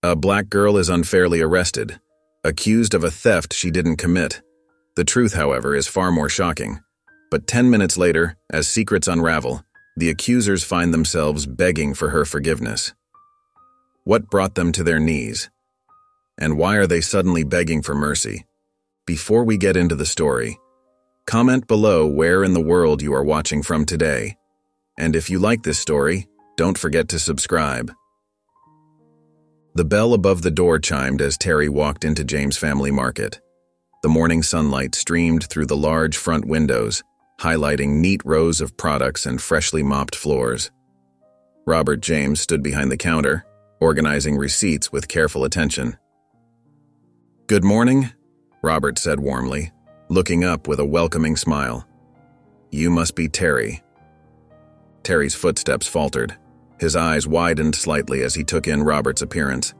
A black girl is unfairly arrested, accused of a theft she didn't commit. The truth, however, is far more shocking. But 10 minutes later, as secrets unravel, the accusers find themselves begging for her forgiveness. What brought them to their knees? And why are they suddenly begging for mercy? Before we get into the story, comment below where in the world you are watching from today. And if you like this story, don't forget to subscribe. The bell above the door chimed as Terry walked into James Family Market. The morning sunlight streamed through the large front windows, highlighting neat rows of products and freshly mopped floors. Robert James stood behind the counter, organizing receipts with careful attention. "Good morning," Robert said warmly, looking up with a welcoming smile. "You must be Terry." Terry's footsteps faltered. His eyes widened slightly as he took in Robert's appearance.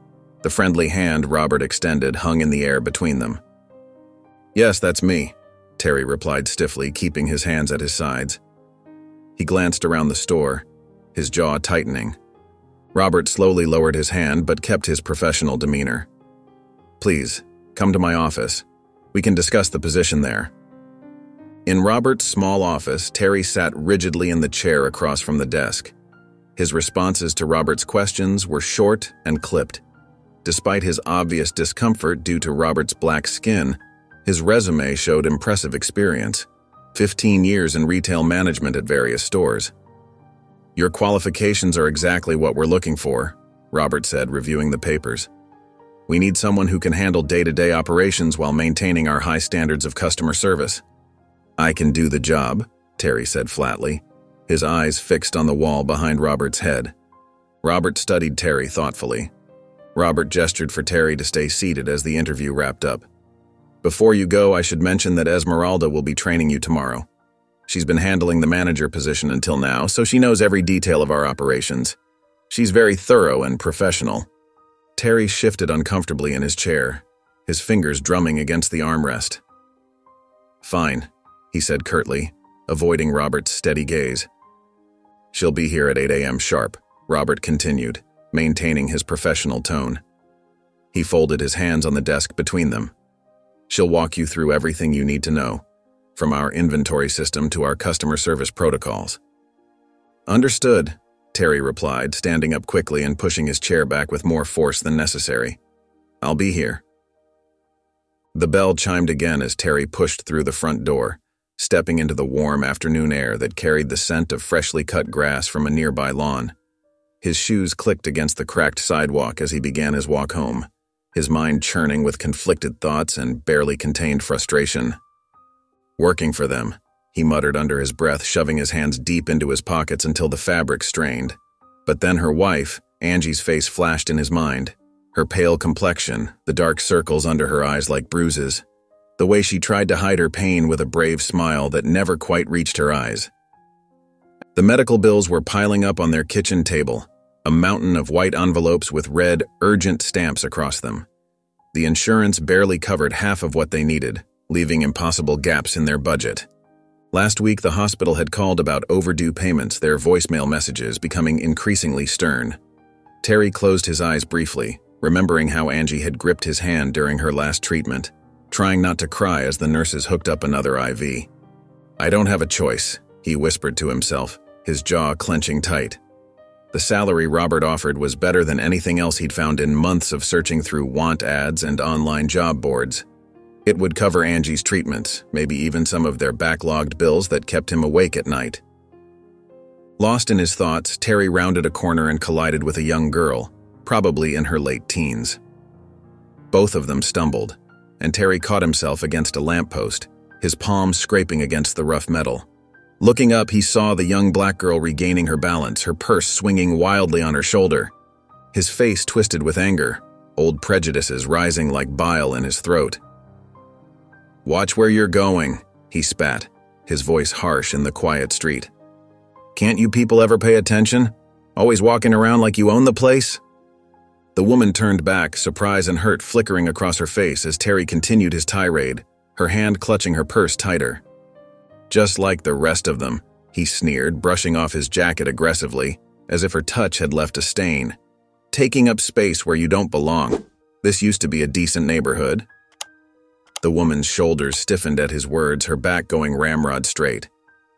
The friendly hand Robert extended hung in the air between them. "Yes, that's me," Terry replied stiffly, keeping his hands at his sides. He glanced around the store, his jaw tightening. Robert slowly lowered his hand but kept his professional demeanor. "Please, come to my office. We can discuss the position there." In Robert's small office, Terry sat rigidly in the chair across from the desk. His responses to Robert's questions were short and clipped. Despite his obvious discomfort due to Robert's black skin, his resume showed impressive experience, 15 years in retail management at various stores. "Your qualifications are exactly what we're looking for," Robert said, reviewing the papers. "We need someone who can handle day-to-day operations while maintaining our high standards of customer service." "I can do the job," Terry said flatly, his eyes fixed on the wall behind Robert's head. Robert studied Terry thoughtfully. Robert gestured for Terry to stay seated as the interview wrapped up. "Before you go, I should mention that Esmeralda will be training you tomorrow. She's been handling the manager position until now, so she knows every detail of our operations. She's very thorough and professional." Terry shifted uncomfortably in his chair, his fingers drumming against the armrest. "Fine," he said curtly, avoiding Robert's steady gaze. "She'll be here at 8 a.m. sharp," Robert continued, maintaining his professional tone. He folded his hands on the desk between them. "She'll walk you through everything you need to know, from our inventory system to our customer service protocols." "Understood," Terry replied, standing up quickly and pushing his chair back with more force than necessary. "I'll be here." The bell chimed again as Terry pushed through the front door, stepping into the warm afternoon air that carried the scent of freshly cut grass from a nearby lawn. His shoes clicked against the cracked sidewalk as he began his walk home, his mind churning with conflicted thoughts and barely contained frustration. "Working for them," he muttered under his breath, shoving his hands deep into his pockets until the fabric strained. But then her wife, Angie's face flashed in his mind. Her pale complexion, the dark circles under her eyes like bruises, the way she tried to hide her pain with a brave smile that never quite reached her eyes. The medical bills were piling up on their kitchen table, a mountain of white envelopes with red, urgent stamps across them. The insurance barely covered half of what they needed, leaving impossible gaps in their budget. Last week, the hospital had called about overdue payments, their voicemail messages becoming increasingly stern. Terry closed his eyes briefly, remembering how Angie had gripped his hand during her last treatment, trying not to cry as the nurses hooked up another IV. "I don't have a choice," he whispered to himself, his jaw clenching tight. The salary Robert offered was better than anything else he'd found in months of searching through want ads and online job boards. It would cover Angie's treatments, maybe even some of their backlogged bills that kept him awake at night. Lost in his thoughts, Terry rounded a corner and collided with a young girl, probably in her late teens. Both of them stumbled, and Terry caught himself against a lamppost, his palms scraping against the rough metal. Looking up, he saw the young black girl regaining her balance, her purse swinging wildly on her shoulder. His face twisted with anger, old prejudices rising like bile in his throat. "Watch where you're going," he spat, his voice harsh in the quiet street. "Can't you people ever pay attention? Always walking around like you own the place?" The woman turned back, surprise and hurt flickering across her face as Terry continued his tirade, her hand clutching her purse tighter. "Just like the rest of them," he sneered, brushing off his jacket aggressively, as if her touch had left a stain. taking up space where you don't belong. This used to be a decent neighborhood." The woman's shoulders stiffened at his words, her back going ramrod straight.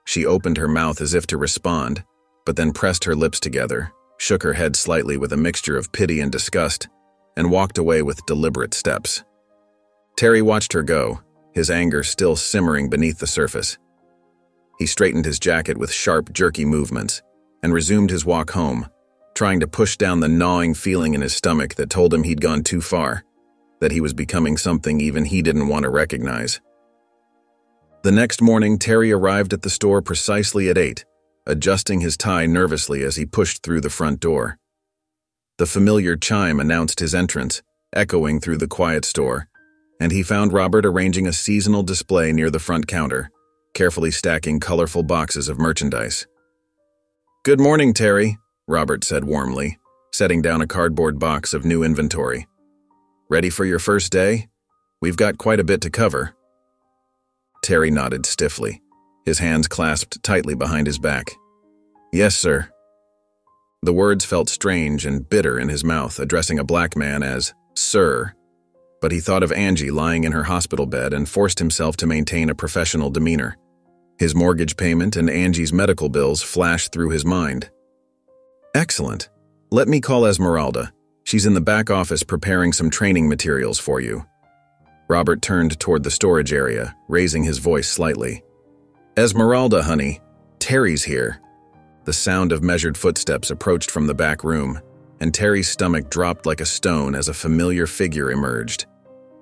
She opened her mouth as if to respond, but then pressed her lips together, shook her head slightly with a mixture of pity and disgust, and walked away with deliberate steps. Terry watched her go, his anger still simmering beneath the surface. He straightened his jacket with sharp, jerky movements and resumed his walk home, trying to push down the gnawing feeling in his stomach that told him he'd gone too far, that he was becoming something even he didn't want to recognize. The next morning, Terry arrived at the store precisely at 8, adjusting his tie nervously as he pushed through the front door. The familiar chime announced his entrance, echoing through the quiet store, and he found Robert arranging a seasonal display near the front counter, carefully stacking colorful boxes of merchandise. "Good morning, Terry," Robert said warmly, setting down a cardboard box of new inventory. "Ready for your first day? We've got quite a bit to cover." Terry nodded stiffly, his hands clasped tightly behind his back. "Yes, sir." The words felt strange and bitter in his mouth, addressing a black man as "sir," but he thought of Angie lying in her hospital bed and forced himself to maintain a professional demeanor. His mortgage payment and Angie's medical bills flashed through his mind. "Excellent. Let me call Esmeralda. She's in the back office preparing some training materials for you." Robert turned toward the storage area, raising his voice slightly. "Esmeralda, honey, Terry's here." The sound of measured footsteps approached from the back room, and Terry's stomach dropped like a stone as a familiar figure emerged.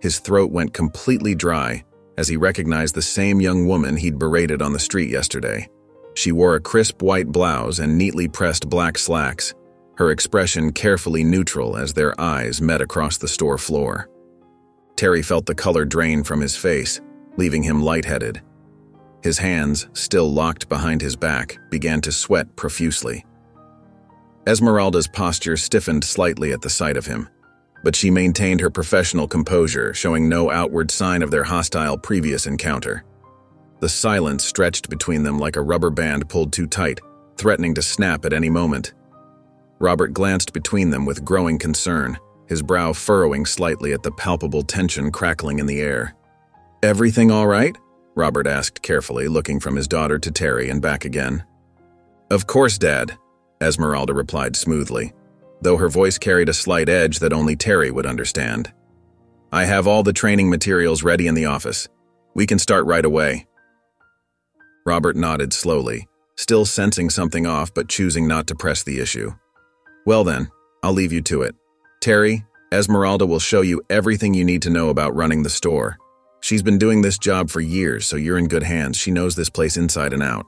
His throat went completely dry as he recognized the same young woman he'd berated on the street yesterday. She wore a crisp white blouse and neatly pressed black slacks, her expression carefully neutral as their eyes met across the store floor. Terry felt the color drain from his face, leaving him lightheaded. His hands, still locked behind his back, began to sweat profusely. Esmeralda's posture stiffened slightly at the sight of him, but she maintained her professional composure, showing no outward sign of their hostile previous encounter. The silence stretched between them like a rubber band pulled too tight, threatening to snap at any moment. Robert glanced between them with growing concern, his brow furrowing slightly at the palpable tension crackling in the air. "Everything all right?" Robert asked carefully, looking from his daughter to Terry and back again. "Of course, Dad," Esmeralda replied smoothly, though her voice carried a slight edge that only Terry would understand. "I have all the training materials ready in the office. We can start right away." Robert nodded slowly, still sensing something off but choosing not to press the issue. "Well then, I'll leave you to it. Terry, Esmeralda will show you everything you need to know about running the store. She's been doing this job for years, so you're in good hands. She knows this place inside and out."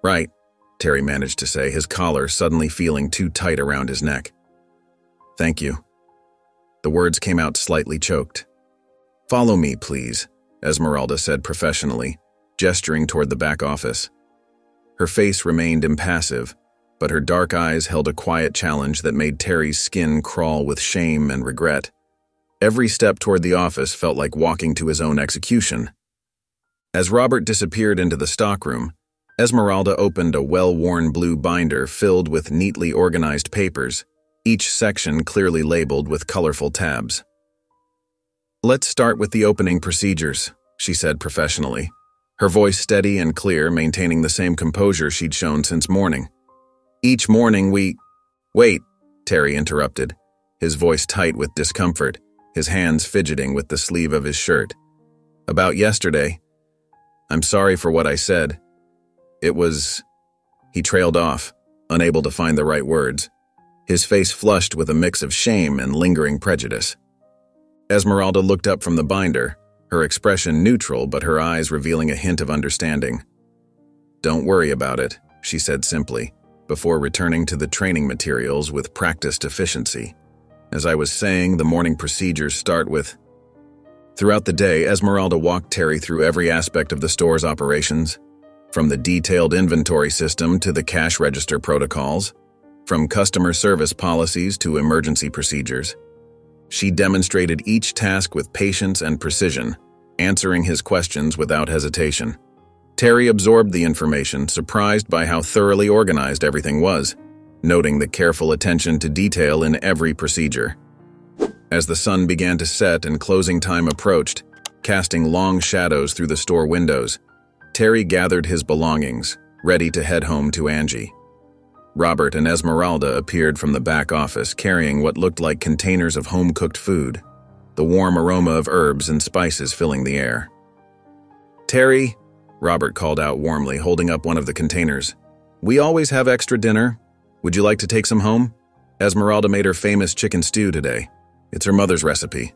"Right," Terry managed to say, his collar suddenly feeling too tight around his neck. "Thank you." The words came out slightly choked. "Follow me, please," Esmeralda said professionally, gesturing toward the back office. Her face remained impassive, but her dark eyes held a quiet challenge that made Terry's skin crawl with shame and regret. Every step toward the office felt like walking to his own execution. As Robert disappeared into the stockroom, Esmeralda opened a well-worn blue binder filled with neatly organized papers, each section clearly labeled with colorful tabs. "Let's start with the opening procedures," she said professionally, her voice steady and clear, maintaining the same composure she'd shown since morning. "Each morning Wait," Terry interrupted, his voice tight with discomfort, his hands fidgeting with the sleeve of his shirt. "About yesterday. I'm sorry for what I said. It was—" He trailed off, unable to find the right words, his face flushed with a mix of shame and lingering prejudice. Esmeralda looked up from the binder, her expression neutral but her eyes revealing a hint of understanding. "Don't worry about it," she said simply, before returning to the training materials with practiced efficiency. "As I was saying, the morning procedures start with—" Throughout the day, Esmeralda walked Terry through every aspect of the store's operations, from the detailed inventory system to the cash register protocols, from customer service policies to emergency procedures. She demonstrated each task with patience and precision, answering his questions without hesitation. Terry absorbed the information, surprised by how thoroughly organized everything was. noting the careful attention to detail in every procedure. As the sun began to set and closing time approached, casting long shadows through the store windows, Terry gathered his belongings, ready to head home to Angie. Robert and Esmeralda appeared from the back office carrying what looked like containers of home-cooked food, the warm aroma of herbs and spices filling the air. "Terry," Robert called out warmly, holding up one of the containers. "We always have extra dinner. Would you like to take some home? Esmeralda made her famous chicken stew today. It's her mother's recipe."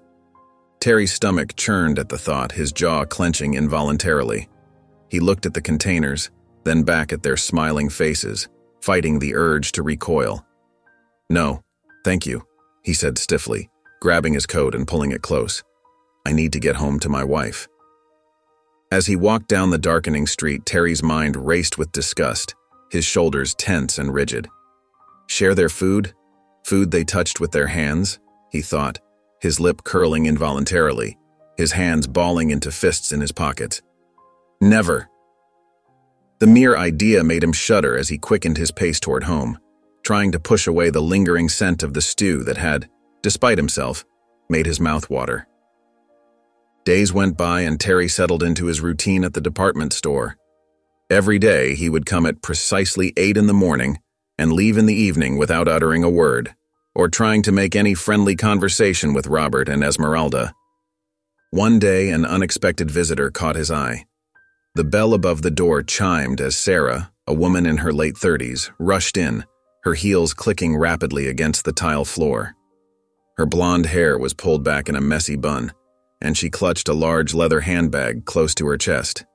Terry's stomach churned at the thought, his jaw clenching involuntarily. He looked at the containers, then back at their smiling faces, fighting the urge to recoil. "No, thank you," he said stiffly, grabbing his coat and pulling it close. "I need to get home to my wife." As he walked down the darkening street, Terry's mind raced with disgust, his shoulders tense and rigid. Share their food? Food they touched with their hands? He thought, his lip curling involuntarily, his hands balling into fists in his pockets. Never. The mere idea made him shudder as he quickened his pace toward home, trying to push away the lingering scent of the stew that had, despite himself, made his mouth water. Days went by and Terry settled into his routine at the department store. Every day he would come at precisely 8 in the morning and leave in the evening without uttering a word, or trying to make any friendly conversation with Robert and Esmeralda. One day an unexpected visitor caught his eye. The bell above the door chimed as Sarah, a woman in her late 30s, rushed in, her heels clicking rapidly against the tile floor. Her blonde hair was pulled back in a messy bun, and she clutched a large leather handbag close to her chest.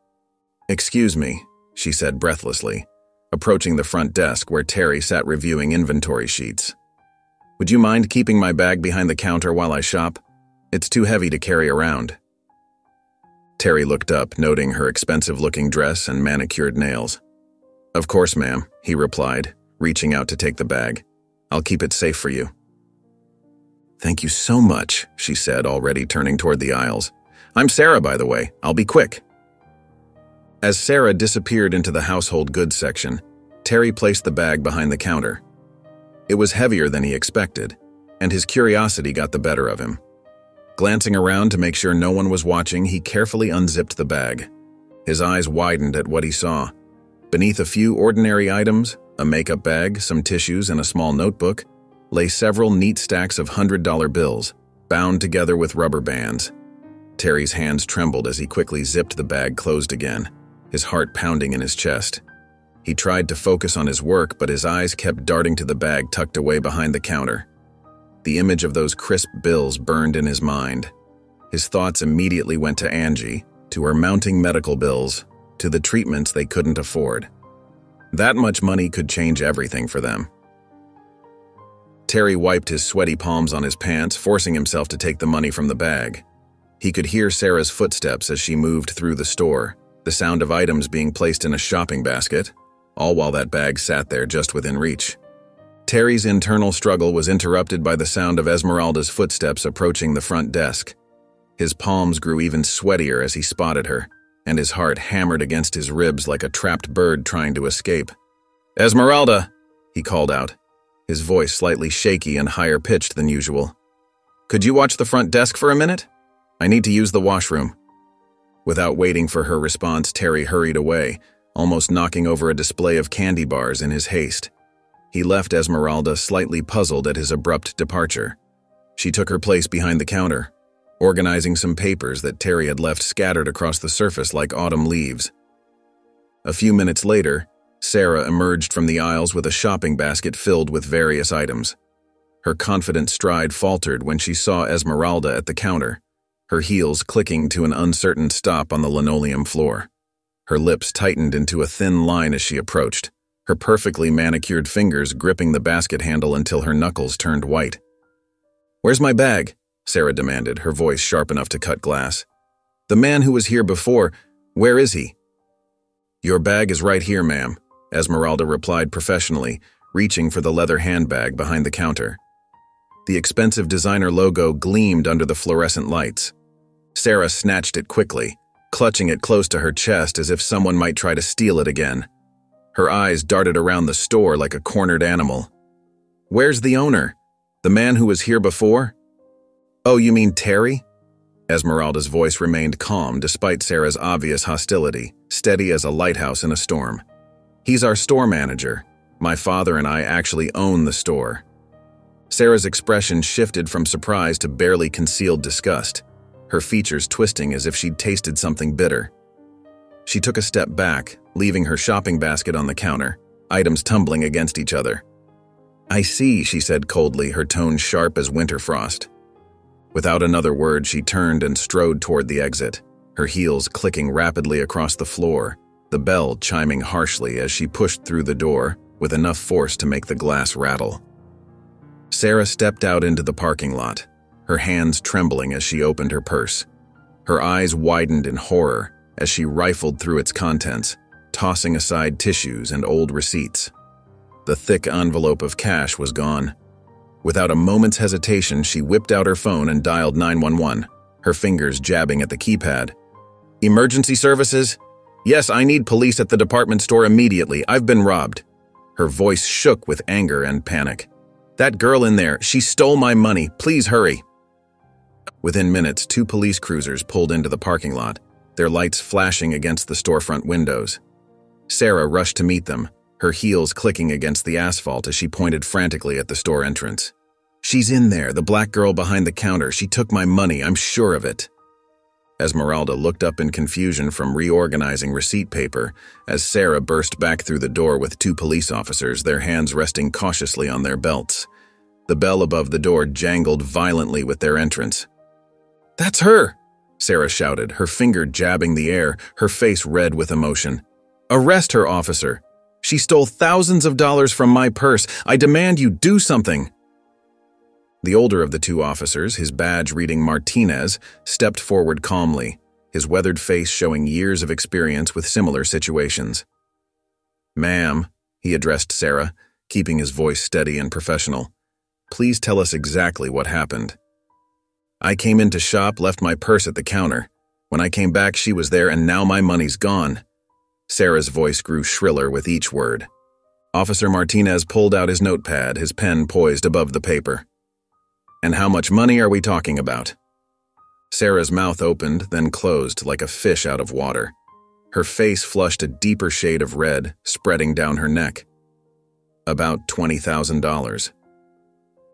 "Excuse me," she said breathlessly, approaching the front desk where Terry sat reviewing inventory sheets. "Would you mind keeping my bag behind the counter while I shop? It's too heavy to carry around." Terry looked up, noting her expensive-looking dress and manicured nails. "Of course, ma'am," he replied, reaching out to take the bag. "I'll keep it safe for you." "Thank you so much," she said, already turning toward the aisles. "I'm Sarah, by the way. I'll be quick." As Sarah disappeared into the household goods section, Terry placed the bag behind the counter. It was heavier than he expected, and his curiosity got the better of him. Glancing around to make sure no one was watching, he carefully unzipped the bag. His eyes widened at what he saw. Beneath a few ordinary items, a makeup bag, some tissues, and a small notebook, lay several neat stacks of $100 bills, bound together with rubber bands. Terry's hands trembled as he quickly zipped the bag closed again, his heart pounding in his chest. He tried to focus on his work, but his eyes kept darting to the bag tucked away behind the counter. The image of those crisp bills burned in his mind. His thoughts immediately went to Angie, to her mounting medical bills, to the treatments they couldn't afford. That much money could change everything for them. Terry wiped his sweaty palms on his pants, forcing himself to take the money from the bag. He could hear Sarah's footsteps as she moved through the store, the sound of items being placed in a shopping basket, all while that bag sat there just within reach. Terry's internal struggle was interrupted by the sound of Esmeralda's footsteps approaching the front desk. His palms grew even sweatier as he spotted her, and his heart hammered against his ribs like a trapped bird trying to escape. "Esmeralda!" he called out, his voice slightly shaky and higher pitched than usual. "Could you watch the front desk for a minute? I need to use the washroom." Without waiting for her response, Terry hurried away, almost knocking over a display of candy bars in his haste. He left Esmeralda slightly puzzled at his abrupt departure. She took her place behind the counter, organizing some papers that Terry had left scattered across the surface like autumn leaves. A few minutes later, Sarah emerged from the aisles with a shopping basket filled with various items. Her confident stride faltered when she saw Esmeralda at the counter, her heels clicking to an uncertain stop on the linoleum floor. Her lips tightened into a thin line as she approached, her perfectly manicured fingers gripping the basket handle until her knuckles turned white. "Where's my bag?" Sarah demanded, her voice sharp enough to cut glass. "The man who was here before, where is he?" "Your bag is right here, ma'am," Esmeralda replied professionally, reaching for the leather handbag behind the counter. The expensive designer logo gleamed under the fluorescent lights. Sarah snatched it quickly, clutching it close to her chest as if someone might try to steal it again. Her eyes darted around the store like a cornered animal, Where's the owner? The man who was here before? Oh, you mean Terry? Esmeralda's voice remained calm despite Sarah's obvious hostility, steady as a lighthouse in a storm. He's our store manager. My father and I actually own the store. Sarah's expression shifted from surprise to barely concealed disgust, her features twisting as if she'd tasted something bitter. She took a step back, leaving her shopping basket on the counter, items tumbling against each other. I see, she said coldly, her tone sharp as winter frost. Without another word, she turned and strode toward the exit, her heels clicking rapidly across the floor, the bell chiming harshly as she pushed through the door with enough force to make the glass rattle. Sarah stepped out into the parking lot, her hands trembling as she opened her purse. Her eyes widened in horror as she rifled through its contents, tossing aside tissues and old receipts. The thick envelope of cash was gone. Without a moment's hesitation, she whipped out her phone and dialed 911, her fingers jabbing at the keypad. Emergency services? Yes, I need police at the department store immediately. I've been robbed. Her voice shook with anger and panic. That girl in there, she stole my money. Please hurry. Within minutes, 2 police cruisers pulled into the parking lot, their lights flashing against the storefront windows. Sarah rushed to meet them, her heels clicking against the asphalt as she pointed frantically at the store entrance. She's in there, the black girl behind the counter. She took my money, I'm sure of it. Esmeralda looked up in confusion from reorganizing receipt paper as Sarah burst back through the door with 2 police officers, their hands resting cautiously on their belts. The bell above the door jangled violently with their entrance. That's her! Sarah shouted, her finger jabbing the air, her face red with emotion. Arrest her, officer! She stole thousands of dollars from my purse. I demand you do something. The older of the 2 officers, his badge reading Martinez, stepped forward calmly, his weathered face showing years of experience with similar situations. Ma'am, he addressed Sarah, keeping his voice steady and professional. Please tell us exactly what happened. I came in to shop, left my purse at the counter. When I came back, she was there, and now my money's gone. Sarah's voice grew shriller with each word. Officer Martinez pulled out his notepad, his pen poised above the paper. And how much money are we talking about? Sarah's mouth opened, then closed like a fish out of water. Her face flushed a deeper shade of red, spreading down her neck. About $20,000.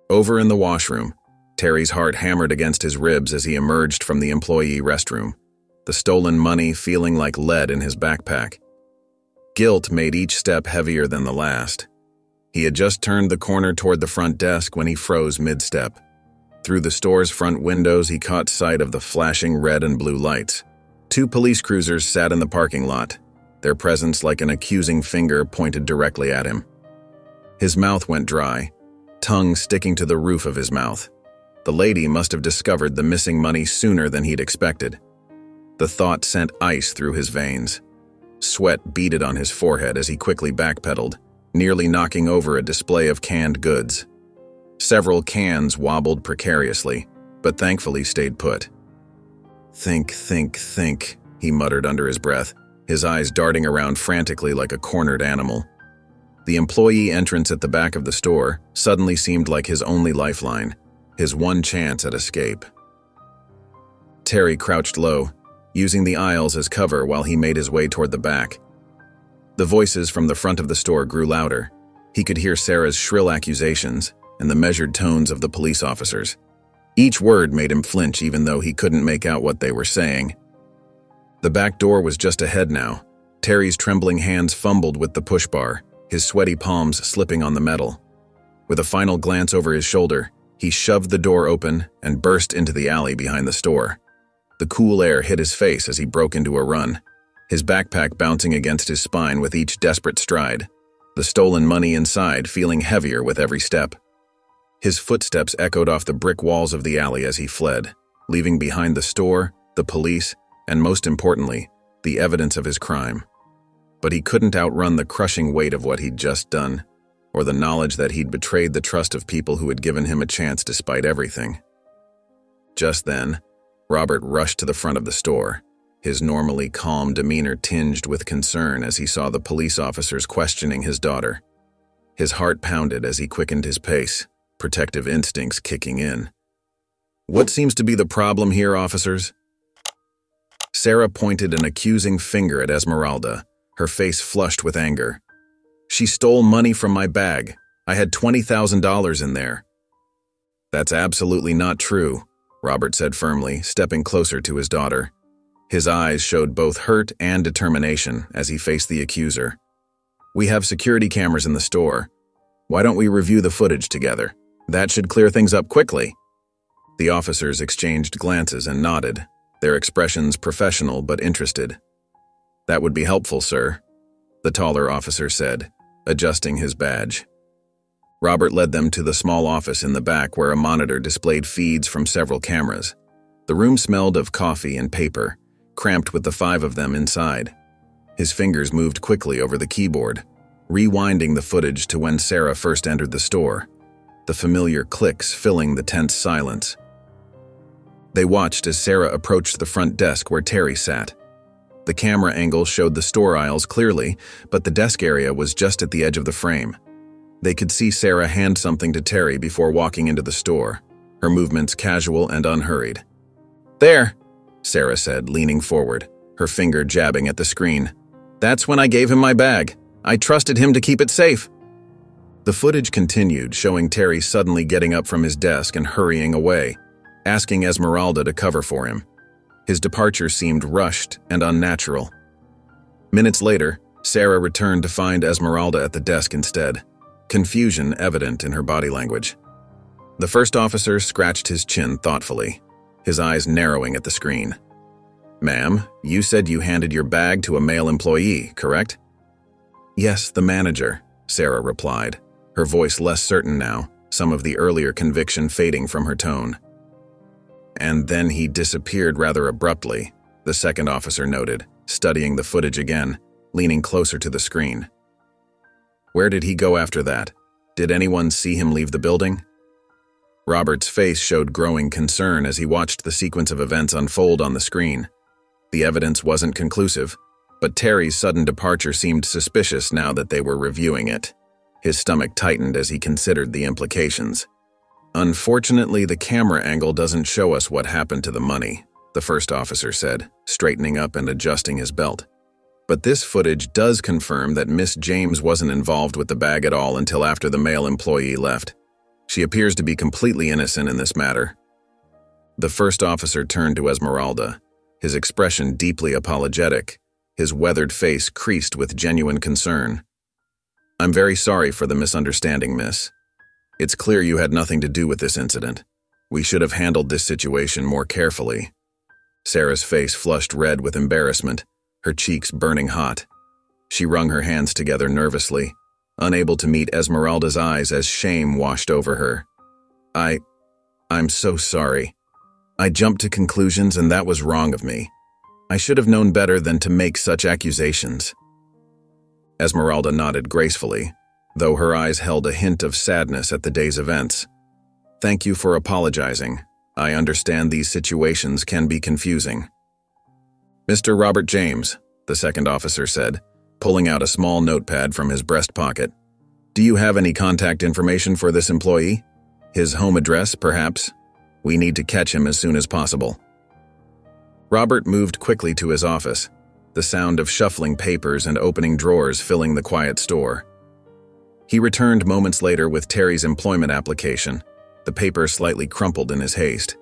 Over in the washroom, Terry's heart hammered against his ribs as he emerged from the employee restroom, the stolen money feeling like lead in his backpack. Guilt made each step heavier than the last. He had just turned the corner toward the front desk when he froze mid-step. Through the store's front windows, he caught sight of the flashing red and blue lights. 2 police cruisers sat in the parking lot, their presence like an accusing finger pointed directly at him. His mouth went dry, tongue sticking to the roof of his mouth. The lady must have discovered the missing money sooner than he'd expected. The thought sent ice through his veins. Sweat beaded on his forehead as he quickly backpedaled, nearly knocking over a display of canned goods. Several cans wobbled precariously, but thankfully stayed put. Think, he muttered under his breath, his eyes darting around frantically like a cornered animal. The employee entrance at the back of the store suddenly seemed like his only lifeline, his one chance at escape. Terry crouched low, using the aisles as cover while he made his way toward the back. The voices from the front of the store grew louder. He could hear Sarah's shrill accusations and the measured tones of the police officers. Each word made him flinch even though he couldn't make out what they were saying. The back door was just ahead now. Terry's trembling hands fumbled with the push bar, his sweaty palms slipping on the metal. With a final glance over his shoulder, he shoved the door open and burst into the alley behind the store. The cool air hit his face as he broke into a run, his backpack bouncing against his spine with each desperate stride, the stolen money inside feeling heavier with every step. His footsteps echoed off the brick walls of the alley as he fled, leaving behind the store, the police, and most importantly, the evidence of his crime. But he couldn't outrun the crushing weight of what he'd just done, or the knowledge that he'd betrayed the trust of people who had given him a chance despite everything. Just then, Robert rushed to the front of the store, his normally calm demeanor tinged with concern as he saw the police officers questioning his daughter. His heart pounded as he quickened his pace, protective instincts kicking in. "What seems to be the problem here, officers?" Sarah pointed an accusing finger at Esmeralda, her face flushed with anger. "She stole money from my bag. I had $20,000 in there." "That's absolutely not true," Robert said firmly, stepping closer to his daughter. His eyes showed both hurt and determination as he faced the accuser. "We have security cameras in the store. Why don't we review the footage together? That should clear things up quickly." The officers exchanged glances and nodded, their expressions professional but interested. "That would be helpful, sir," the taller officer said, adjusting his badge. Robert led them to the small office in the back where a monitor displayed feeds from several cameras. The room smelled of coffee and paper, cramped with the 5 of them inside. His fingers moved quickly over the keyboard, rewinding the footage to when Sarah first entered the store, the familiar clicks filling the tense silence. They watched as Sarah approached the front desk where Terry sat. The camera angle showed the store aisles clearly, but the desk area was just at the edge of the frame. They could see Sarah hand something to Terry before walking into the store, her movements casual and unhurried. "There," Sarah said, leaning forward, her finger jabbing at the screen. "That's when I gave him my bag. I trusted him to keep it safe." The footage continued, showing Terry suddenly getting up from his desk and hurrying away, asking Esmeralda to cover for him. His departure seemed rushed and unnatural. Minutes later, Sarah returned to find Esmeralda at the desk instead, confusion evident in her body language. The first officer scratched his chin thoughtfully, his eyes narrowing at the screen. "Ma'am, you said you handed your bag to a male employee, correct?" "Yes, the manager," Sarah replied, her voice less certain now, some of the earlier conviction fading from her tone. "And then he disappeared rather abruptly," the second officer noted, studying the footage again, leaning closer to the screen. "Where did he go after that? Did anyone see him leave the building?" Robert's face showed growing concern as he watched the sequence of events unfold on the screen. The evidence wasn't conclusive, but Terry's sudden departure seemed suspicious now that they were reviewing it. His stomach tightened as he considered the implications. "Unfortunately, the camera angle doesn't show us what happened to the money," the first officer said, straightening up and adjusting his belt. "But this footage does confirm that Miss James wasn't involved with the bag at all until after the male employee left. She appears to be completely innocent in this matter." The first officer turned to Esmeralda, his expression deeply apologetic, his weathered face creased with genuine concern. "I'm very sorry for the misunderstanding, miss. It's clear you had nothing to do with this incident. We should have handled this situation more carefully." Sarah's face flushed red with embarrassment, her cheeks burning hot. She wrung her hands together nervously, unable to meet Esmeralda's eyes as shame washed over her. I'm so sorry. I jumped to conclusions and that was wrong of me. I should have known better than to make such accusations." Esmeralda nodded gracefully, though her eyes held a hint of sadness at the day's events. "Thank you for apologizing. I understand these situations can be confusing." "Mr. Robert James," the second officer said, pulling out a small notepad from his breast pocket. "Do you have any contact information for this employee? His home address, perhaps? We need to catch him as soon as possible." Robert moved quickly to his office, the sound of shuffling papers and opening drawers filling the quiet store. He returned moments later with Terry's employment application, the paper slightly crumpled in his haste.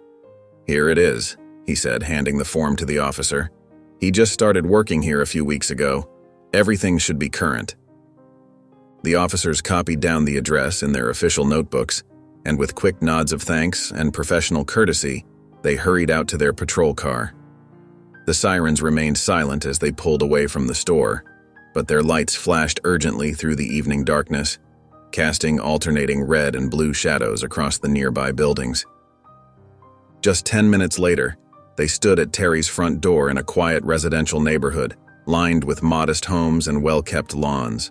"Here it is," he said, handing the form to the officer. "He just started working here a few weeks ago. Everything should be current." The officers copied down the address in their official notebooks, and with quick nods of thanks and professional courtesy, they hurried out to their patrol car. The sirens remained silent as they pulled away from the store, but their lights flashed urgently through the evening darkness, casting alternating red and blue shadows across the nearby buildings. Just 10 minutes later, they stood at Terry's front door in a quiet residential neighborhood, lined with modest homes and well-kept lawns.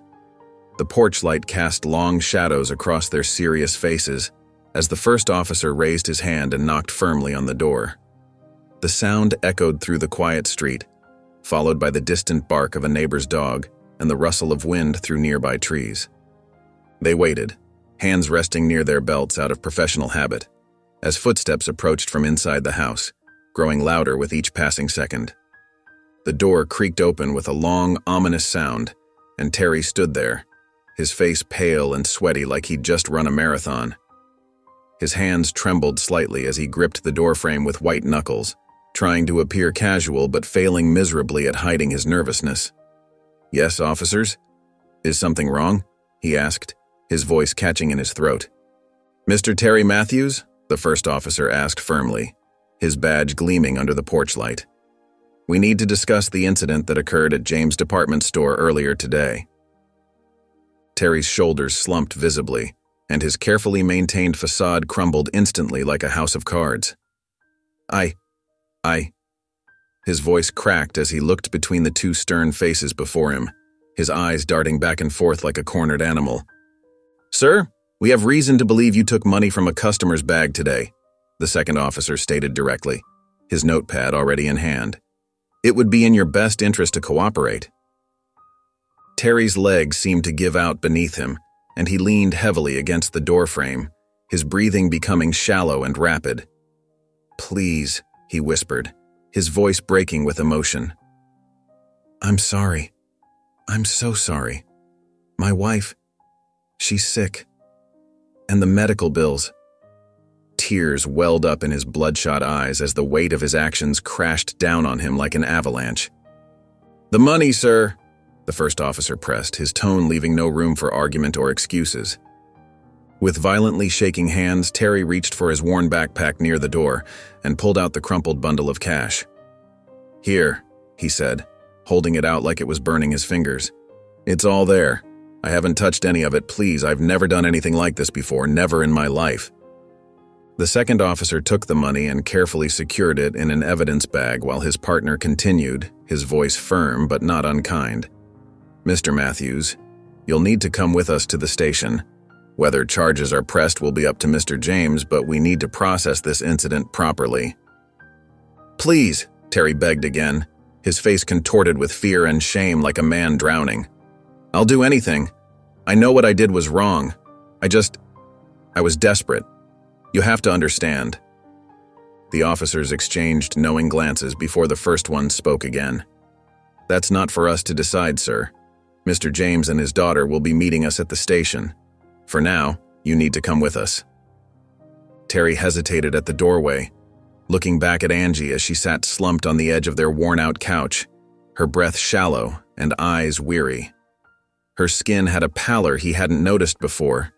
The porch light cast long shadows across their serious faces as the first officer raised his hand and knocked firmly on the door. The sound echoed through the quiet street, followed by the distant bark of a neighbor's dog and the rustle of wind through nearby trees. They waited, hands resting near their belts out of professional habit, as footsteps approached from inside the house, growing louder with each passing second. The door creaked open with a long, ominous sound, and Terry stood there, his face pale and sweaty like he'd just run a marathon. His hands trembled slightly as he gripped the doorframe with white knuckles, trying to appear casual but failing miserably at hiding his nervousness. "Yes, officers? Is something wrong?" he asked, his voice catching in his throat. "Mr. Terry Matthews?" the first officer asked firmly, his badge gleaming under the porch light. "We need to discuss the incident that occurred at James' department store earlier today." Terry's shoulders slumped visibly, and his carefully maintained facade crumbled instantly like a house of cards. I. His voice cracked as he looked between the two stern faces before him, his eyes darting back and forth like a cornered animal. "Sir, we have reason to believe you took money from a customer's bag today," the second officer stated directly, his notepad already in hand. "It would be in your best interest to cooperate." Terry's legs seemed to give out beneath him, and he leaned heavily against the doorframe, his breathing becoming shallow and rapid. "Please," he whispered, his voice breaking with emotion. "I'm sorry. I'm so sorry. My wife, she's sick. And the medical bills." Tears welled up in his bloodshot eyes as the weight of his actions crashed down on him like an avalanche. "The money, sir," the first officer pressed, his tone leaving no room for argument or excuses. With violently shaking hands, Terry reached for his worn backpack near the door and pulled out the crumpled bundle of cash. "Here," he said, holding it out like it was burning his fingers. "It's all there. I haven't touched any of it, please. I've never done anything like this before, never in my life." The second officer took the money and carefully secured it in an evidence bag while his partner continued, his voice firm but not unkind. "Mr. Matthews, you'll need to come with us to the station. Whether charges are pressed will be up to Mr. James, but we need to process this incident properly." "Please," Terry begged again, his face contorted with fear and shame like a man drowning. "I'll do anything. I know what I did was wrong. I was desperate. You have to understand." The officers exchanged knowing glances before the first one spoke again. "That's not for us to decide, sir. Mr. James and his daughter will be meeting us at the station. For now, you need to come with us." Terry hesitated at the doorway, looking back at Angie as she sat slumped on the edge of their worn-out couch, her breath shallow and eyes weary. Her skin had a pallor he hadn't noticed before,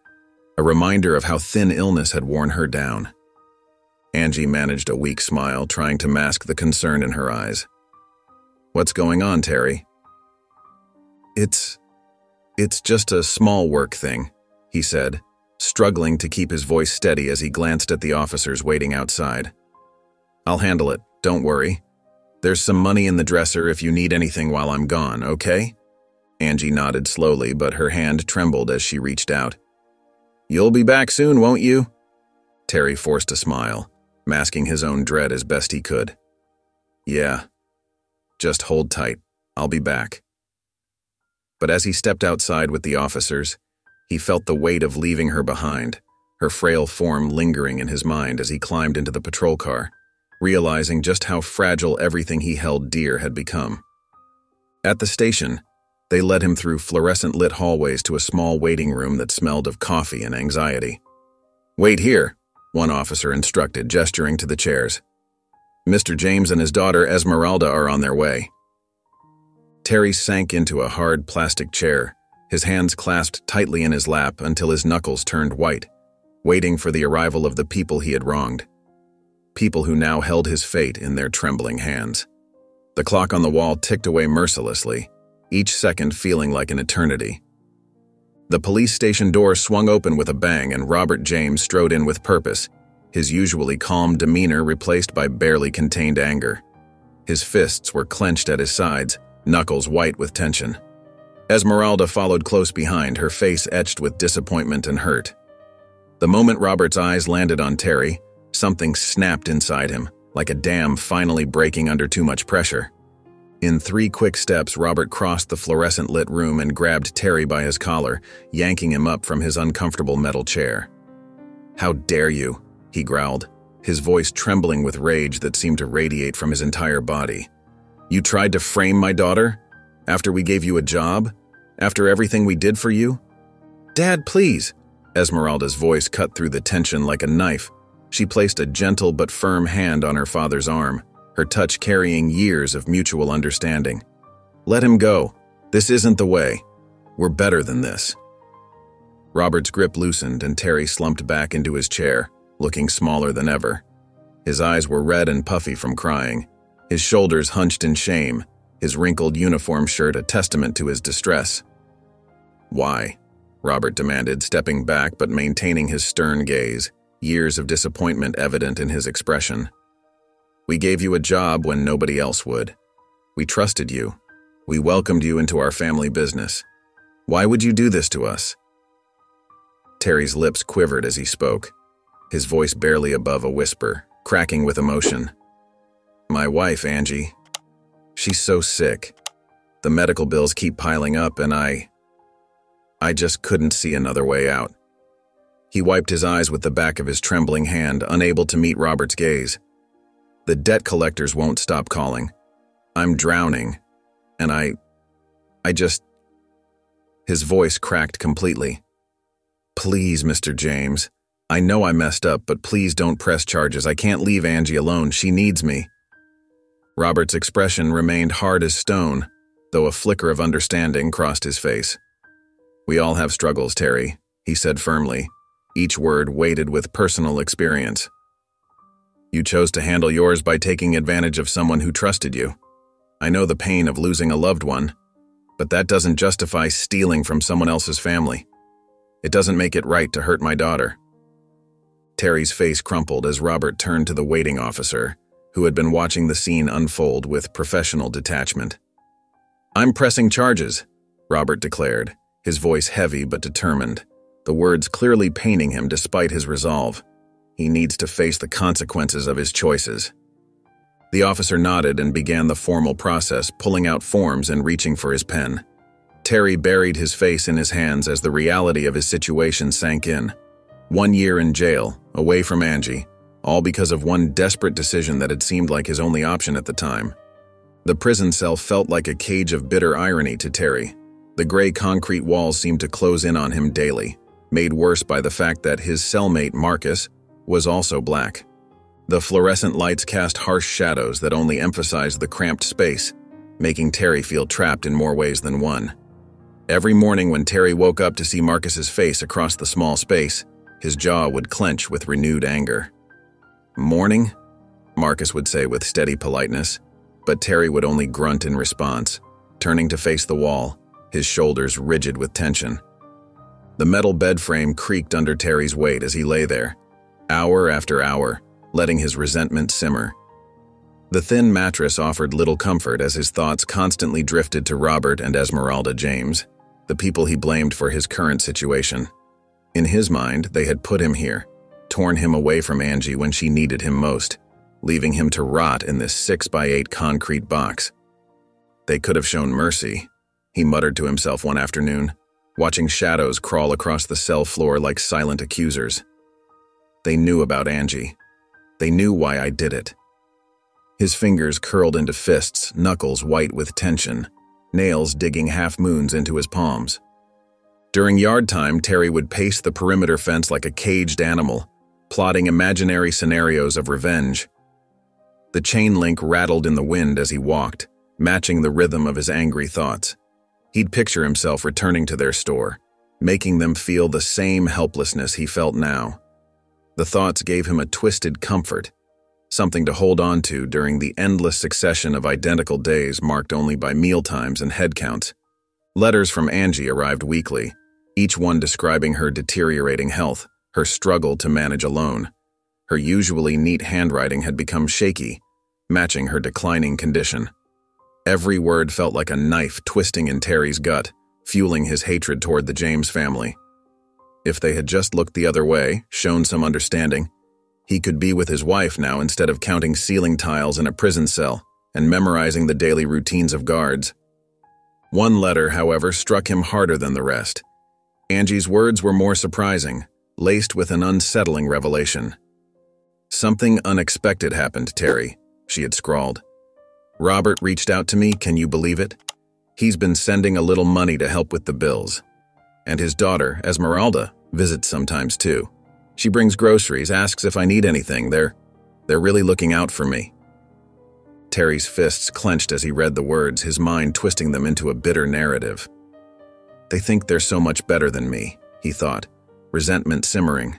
a reminder of how thin illness had worn her down. Angie managed a weak smile, trying to mask the concern in her eyes. "What's going on, Terry?" It's just a small work thing," he said, struggling to keep his voice steady as he glanced at the officers waiting outside. "I'll handle it, don't worry. There's some money in the dresser if you need anything while I'm gone, okay?" Angie nodded slowly, but her hand trembled as she reached out. "You'll be back soon, won't you?" Terry forced a smile, masking his own dread as best he could. "Yeah. Just hold tight. I'll be back." But as he stepped outside with the officers, he felt the weight of leaving her behind, her frail form lingering in his mind as he climbed into the patrol car, realizing just how fragile everything he held dear had become. At the station, they led him through fluorescent-lit hallways to a small waiting room that smelled of coffee and anxiety. "Wait here," one officer instructed, gesturing to the chairs. "Mr. James and his daughter Esmeralda are on their way." Terry sank into a hard plastic chair, his hands clasped tightly in his lap until his knuckles turned white, waiting for the arrival of the people he had wronged. People who now held his fate in their trembling hands. The clock on the wall ticked away mercilessly, each second feeling like an eternity. The police station door swung open with a bang and Robert James strode in with purpose, his usually calm demeanor replaced by barely contained anger. His fists were clenched at his sides, knuckles white with tension. Esmeralda followed close behind, her face etched with disappointment and hurt. The moment Robert's eyes landed on Terry, something snapped inside him, like a dam finally breaking under too much pressure. In 3 quick steps, Robert crossed the fluorescent-lit room and grabbed Terry by his collar, yanking him up from his uncomfortable metal chair. "How dare you?" he growled, his voice trembling with rage that seemed to radiate from his entire body. "You tried to frame my daughter? After we gave you a job? After everything we did for you?" "Dad, please!" Esmeralda's voice cut through the tension like a knife. She placed a gentle but firm hand on her father's arm, her touch carrying years of mutual understanding. "Let him go. This isn't the way. We're better than this." Robert's grip loosened and Terry slumped back into his chair, looking smaller than ever. His eyes were red and puffy from crying, his shoulders hunched in shame, his wrinkled uniform shirt a testament to his distress. "Why?" Robert demanded, stepping back but maintaining his stern gaze, years of disappointment evident in his expression. "We gave you a job when nobody else would. We trusted you. We welcomed you into our family business. Why would you do this to us?" Terry's lips quivered as he spoke, his voice barely above a whisper, cracking with emotion. "My wife, Angie. She's so sick. The medical bills keep piling up and I just couldn't see another way out." He wiped his eyes with the back of his trembling hand, unable to meet Robert's gaze. "The debt collectors won't stop calling. I'm drowning. And I just..." His voice cracked completely. "Please, Mr. James. I know I messed up, but please don't press charges. I can't leave Angie alone. She needs me." Robert's expression remained hard as stone, though a flicker of understanding crossed his face. "We all have struggles, Terry," he said firmly, each word weighted with personal experience. "You chose to handle yours by taking advantage of someone who trusted you. I know the pain of losing a loved one, but that doesn't justify stealing from someone else's family. It doesn't make it right to hurt my daughter." Terry's face crumpled as Robert turned to the waiting officer, who had been watching the scene unfold with professional detachment. "I'm pressing charges," Robert declared, his voice heavy but determined, the words clearly paining him despite his resolve. He needs to face the consequences of his choices. The officer nodded and began the formal process, pulling out forms and reaching for his pen. Terry buried his face in his hands as the reality of his situation sank in. 1 year in jail, away from Angie, all because of one desperate decision that had seemed like his only option at the time. The prison cell felt like a cage of bitter irony to Terry. The gray concrete walls seemed to close in on him daily, made worse by the fact that his cellmate, Marcus, was also black. The fluorescent lights cast harsh shadows that only emphasized the cramped space, making Terry feel trapped in more ways than one. Every morning when Terry woke up to see Marcus's face across the small space, his jaw would clench with renewed anger. "Morning?" Marcus would say with steady politeness, but Terry would only grunt in response, turning to face the wall, his shoulders rigid with tension. The metal bed frame creaked under Terry's weight as he lay there, hour after hour, letting his resentment simmer. The thin mattress offered little comfort as his thoughts constantly drifted to Robert and Esmeralda James, the people he blamed for his current situation. In his mind, they had put him here, torn him away from Angie when she needed him most, leaving him to rot in this 6x8 concrete box. They could have shown mercy, he muttered to himself one afternoon, watching shadows crawl across the cell floor like silent accusers. They knew about Angie. They knew why I did it. His fingers curled into fists, knuckles white with tension, nails digging half-moons into his palms. During yard time, Terry would pace the perimeter fence like a caged animal, plotting imaginary scenarios of revenge. The chain link rattled in the wind as he walked, matching the rhythm of his angry thoughts. He'd picture himself returning to their store, making them feel the same helplessness he felt now. The thoughts gave him a twisted comfort, something to hold on to during the endless succession of identical days marked only by mealtimes and head counts. Letters from Angie arrived weekly, each one describing her deteriorating health, her struggle to manage alone. Her usually neat handwriting had become shaky, matching her declining condition. Every word felt like a knife twisting in Terry's gut, fueling his hatred toward the James family. If they had just looked the other way, shown some understanding, he could be with his wife now instead of counting ceiling tiles in a prison cell, and memorizing the daily routines of guards. One letter, however, struck him harder than the rest. Angie's words were more surprising, laced with an unsettling revelation. "Something unexpected happened, Terry," she had scrawled. "Robert reached out to me, can you believe it? He's been sending a little money to help with the bills. And his daughter, Esmeralda, visits sometimes too. She brings groceries, asks if I need anything. They're really looking out for me." Terry's fists clenched as he read the words, his mind twisting them into a bitter narrative. "They think they're so much better than me," he thought, resentment simmering.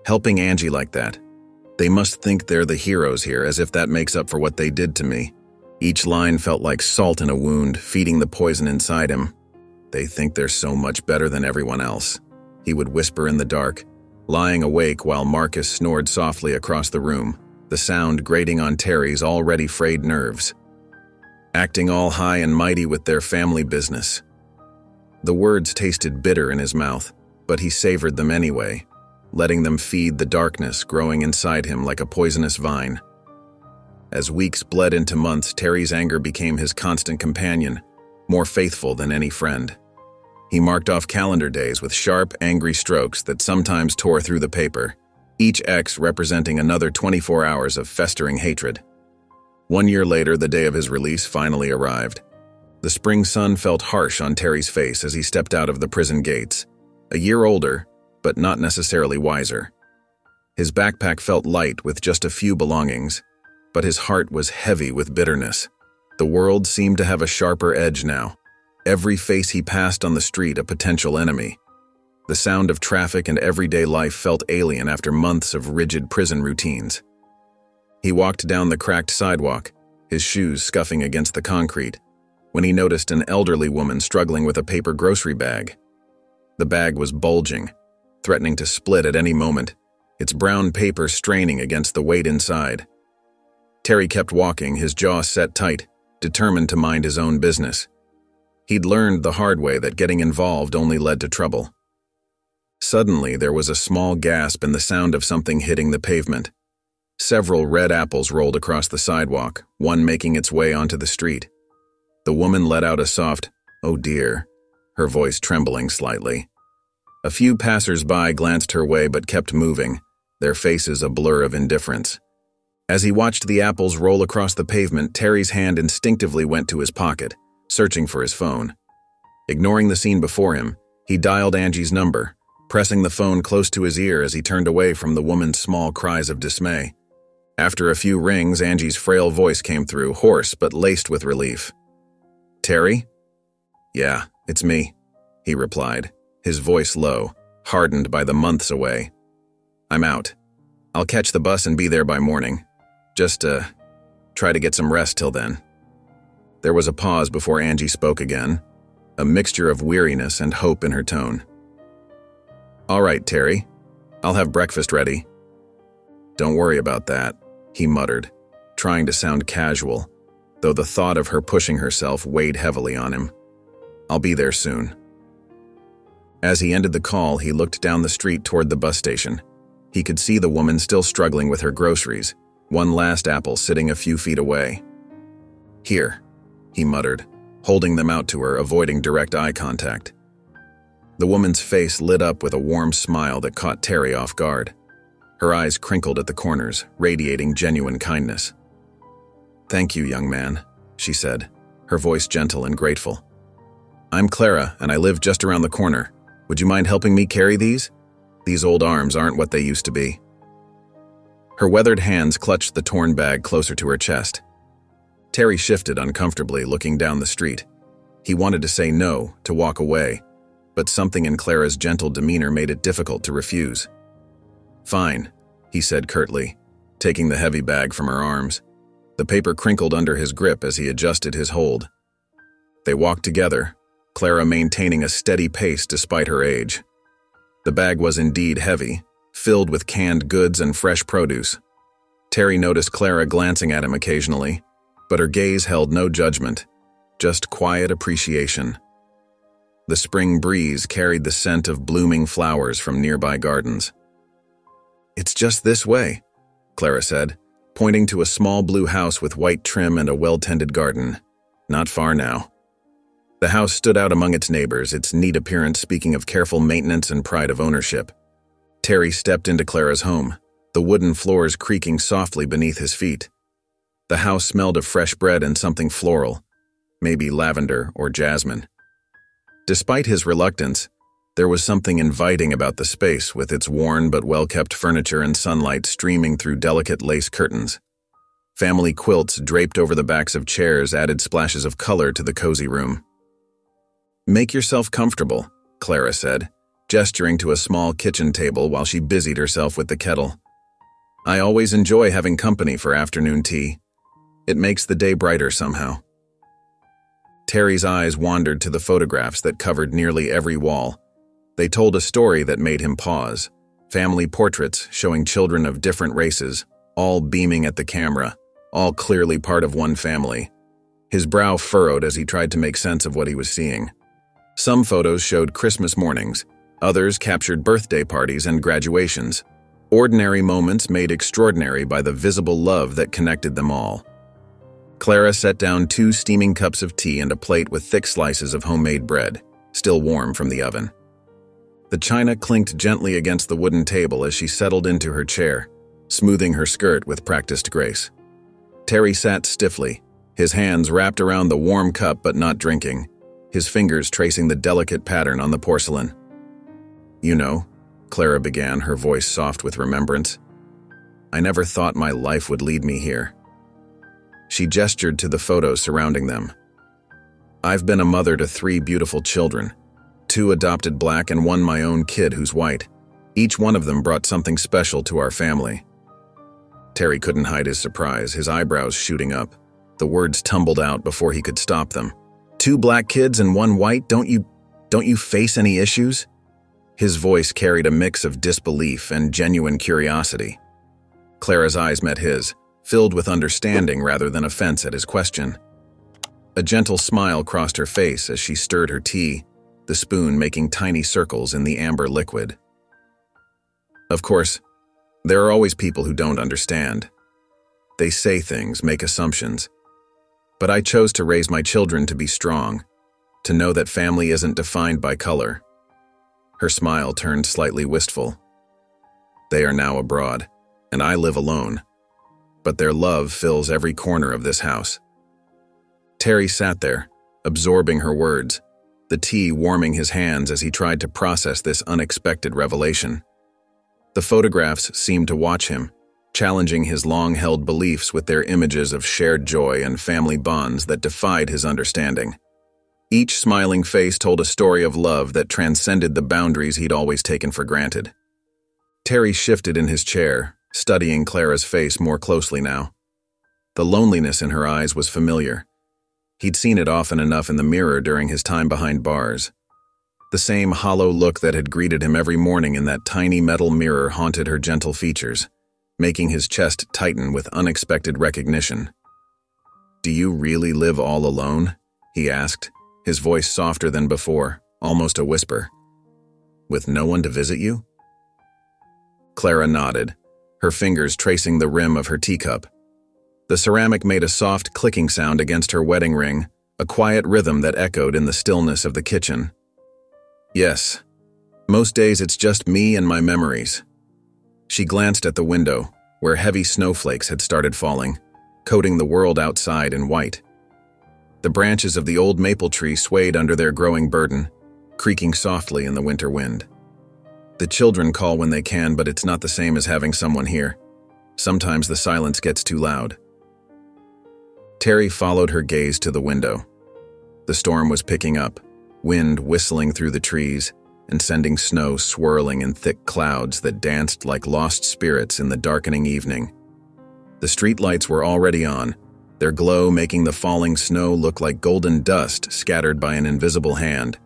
"Helping Angie like that. They must think they're the heroes here, as if that makes up for what they did to me." Each line felt like salt in a wound, feeding the poison inside him. "They think they're so much better than everyone else," he would whisper in the dark, lying awake while Marcus snored softly across the room, the sound grating on Terry's already frayed nerves. "Acting all high and mighty with their family business." The words tasted bitter in his mouth, but he savored them anyway, letting them feed the darkness growing inside him like a poisonous vine. As weeks bled into months, Terry's anger became his constant companion, more faithful than any friend. He marked off calendar days with sharp, angry strokes that sometimes tore through the paper, each X representing another 24 hours of festering hatred. 1 year later, the day of his release finally arrived. The spring sun felt harsh on Terry's face as he stepped out of the prison gates, a year older, but not necessarily wiser. His backpack felt light with just a few belongings, but his heart was heavy with bitterness. The world seemed to have a sharper edge now. Every face he passed on the street a potential enemy. The sound of traffic and everyday life felt alien after months of rigid prison routines. He walked down the cracked sidewalk, his shoes scuffing against the concrete, when he noticed an elderly woman struggling with a paper grocery bag. The bag was bulging, threatening to split at any moment, its brown paper straining against the weight inside. Terry kept walking, his jaw set tight, determined to mind his own business. He'd learned the hard way that getting involved only led to trouble. Suddenly, there was a small gasp and the sound of something hitting the pavement. Several red apples rolled across the sidewalk, one making its way onto the street. The woman let out a soft, "Oh dear," her voice trembling slightly. A few passers-by glanced her way but kept moving, their faces a blur of indifference. As he watched the apples roll across the pavement, Terry's hand instinctively went to his pocket, searching for his phone. Ignoring the scene before him, he dialed Angie's number, pressing the phone close to his ear as he turned away from the woman's small cries of dismay. After a few rings, Angie's frail voice came through, hoarse but laced with relief. "Terry?" "Yeah, it's me," he replied, his voice low, hardened by the months away. "I'm out. I'll catch the bus and be there by morning. Just, try to get some rest till then." There was a pause before Angie spoke again, a mixture of weariness and hope in her tone. "All right, Terry. I'll have breakfast ready." "Don't worry about that," he muttered, trying to sound casual, though the thought of her pushing herself weighed heavily on him. "I'll be there soon." As he ended the call, he looked down the street toward the bus station. He could see the woman still struggling with her groceries, one last apple sitting a few feet away. "Here," he muttered, holding them out to her, avoiding direct eye contact. The woman's face lit up with a warm smile that caught Terry off guard. Her eyes crinkled at the corners, radiating genuine kindness. "Thank you, young man," she said, her voice gentle and grateful. "I'm Clara, and I live just around the corner. Would you mind helping me carry these? These old arms aren't what they used to be." Her weathered hands clutched the torn bag closer to her chest. Terry shifted uncomfortably, looking down the street. He wanted to say no, to walk away, but something in Clara's gentle demeanor made it difficult to refuse. "Fine," he said curtly, taking the heavy bag from her arms. The paper crinkled under his grip as he adjusted his hold. They walked together, Clara maintaining a steady pace despite her age. The bag was indeed heavy, filled with canned goods and fresh produce. Terry noticed Clara glancing at him occasionally, but her gaze held no judgment, just quiet appreciation. The spring breeze carried the scent of blooming flowers from nearby gardens. "It's just this way," Clara said, pointing to a small blue house with white trim and a well-tended garden. Not far now. The house stood out among its neighbors, its neat appearance speaking of careful maintenance and pride of ownership. Terry stepped into Clara's home, the wooden floors creaking softly beneath his feet. The house smelled of fresh bread and something floral, maybe lavender or jasmine. Despite his reluctance, there was something inviting about the space with its worn but well-kept furniture and sunlight streaming through delicate lace curtains. Family quilts draped over the backs of chairs added splashes of color to the cozy room. "Make yourself comfortable," Clara said, gesturing to a small kitchen table while she busied herself with the kettle. "I always enjoy having company for afternoon tea. It makes the day brighter somehow." Terry's eyes wandered to the photographs that covered nearly every wall. They told a story that made him pause. Family portraits showing children of different races, all beaming at the camera, all clearly part of one family. His brow furrowed as he tried to make sense of what he was seeing. Some photos showed Christmas mornings, others captured birthday parties and graduations. Ordinary moments made extraordinary by the visible love that connected them all. Clara set down 2 steaming cups of tea and a plate with thick slices of homemade bread, still warm from the oven. The china clinked gently against the wooden table as she settled into her chair, smoothing her skirt with practiced grace. Terry sat stiffly, his hands wrapped around the warm cup but not drinking, his fingers tracing the delicate pattern on the porcelain. "You know," Clara began, her voice soft with remembrance, "I never thought my life would lead me here." She gestured to the photos surrounding them. "I've been a mother to 3 beautiful children, 2 adopted black and 1 my own kid who's white. Each one of them brought something special to our family." Terry couldn't hide his surprise, his eyebrows shooting up. The words tumbled out before he could stop them. "2 black kids and 1 white? Don't you face any issues?" His voice carried a mix of disbelief and genuine curiosity. Clara's eyes met his, filled with understanding rather than offense at his question. A gentle smile crossed her face as she stirred her tea, the spoon making tiny circles in the amber liquid. "Of course, there are always people who don't understand. They say things, make assumptions. But I chose to raise my children to be strong, to know that family isn't defined by color." Her smile turned slightly wistful. "They are now abroad, and I live alone. But their love fills every corner of this house." Terry sat there, absorbing her words, the tea warming his hands as he tried to process this unexpected revelation. The photographs seemed to watch him, challenging his long-held beliefs with their images of shared joy and family bonds that defied his understanding. Each smiling face told a story of love that transcended the boundaries he'd always taken for granted. Terry shifted in his chair, studying Clara's face more closely now. The loneliness in her eyes was familiar. He'd seen it often enough in the mirror during his time behind bars. The same hollow look that had greeted him every morning in that tiny metal mirror haunted her gentle features, making his chest tighten with unexpected recognition. "Do you really live all alone?" he asked, his voice softer than before, almost a whisper. "With no one to visit you?" Clara nodded, her fingers tracing the rim of her teacup. The ceramic made a soft clicking sound against her wedding ring, a quiet rhythm that echoed in the stillness of the kitchen. "Yes. Most days it's just me and my memories." She glanced at the window, where heavy snowflakes had started falling, coating the world outside in white. The branches of the old maple tree swayed under their growing burden, creaking softly in the winter wind. "The children call when they can, but it's not the same as having someone here. Sometimes the silence gets too loud." Terry followed her gaze to the window. The storm was picking up, wind whistling through the trees and sending snow swirling in thick clouds that danced like lost spirits in the darkening evening. The streetlights were already on, their glow making the falling snow look like golden dust scattered by an invisible hand.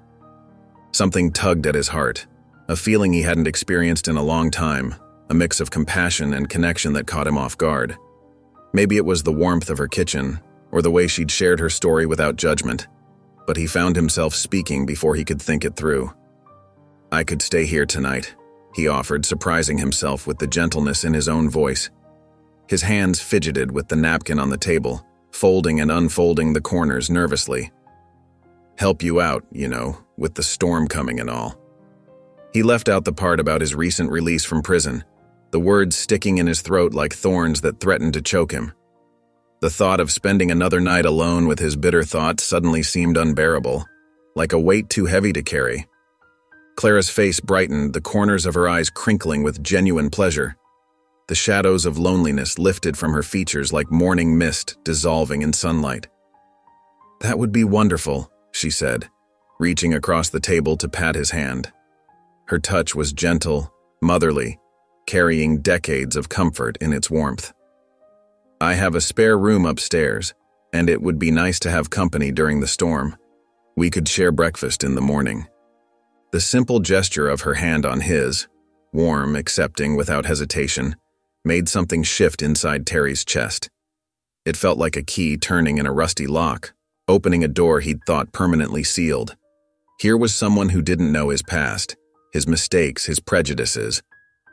Something tugged at his heart, a feeling he hadn't experienced in a long time, a mix of compassion and connection that caught him off guard. Maybe it was the warmth of her kitchen, or the way she'd shared her story without judgment, but he found himself speaking before he could think it through. "I could stay here tonight," he offered, surprising himself with the gentleness in his own voice. His hands fidgeted with the napkin on the table, folding and unfolding the corners nervously. "Help you out, with the storm coming and all." He left out the part about his recent release from prison, the words sticking in his throat like thorns that threatened to choke him. The thought of spending another night alone with his bitter thoughts suddenly seemed unbearable, like a weight too heavy to carry. Clara's face brightened, the corners of her eyes crinkling with genuine pleasure. The shadows of loneliness lifted from her features like morning mist dissolving in sunlight. "That would be wonderful," she said, reaching across the table to pat his hand. Her touch was gentle, motherly, carrying decades of comfort in its warmth. "I have a spare room upstairs, and it would be nice to have company during the storm. We could share breakfast in the morning." The simple gesture of her hand on his, warm, accepting without hesitation, made something shift inside Terry's chest. It felt like a key turning in a rusty lock, opening a door he'd thought permanently sealed. Here was someone who didn't know his past, his mistakes, his prejudices,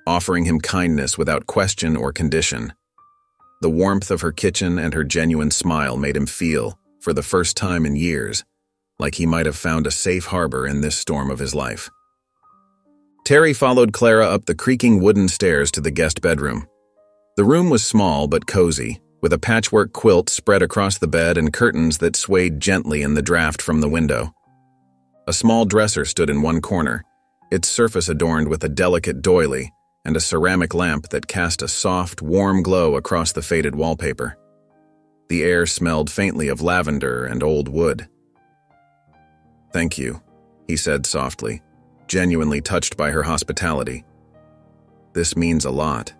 offering him kindness without question or condition. The warmth of her kitchen and her genuine smile made him feel, for the first time in years, like he might have found a safe harbor in this storm of his life. Terry followed Clara up the creaking wooden stairs to the guest bedroom. The room was small but cozy, with a patchwork quilt spread across the bed and curtains that swayed gently in the draft from the window. A small dresser stood in one corner, its surface adorned with a delicate doily and a ceramic lamp that cast a soft, warm glow across the faded wallpaper. The air smelled faintly of lavender and old wood. "Thank you," he said softly, genuinely touched by her hospitality. "This means a lot."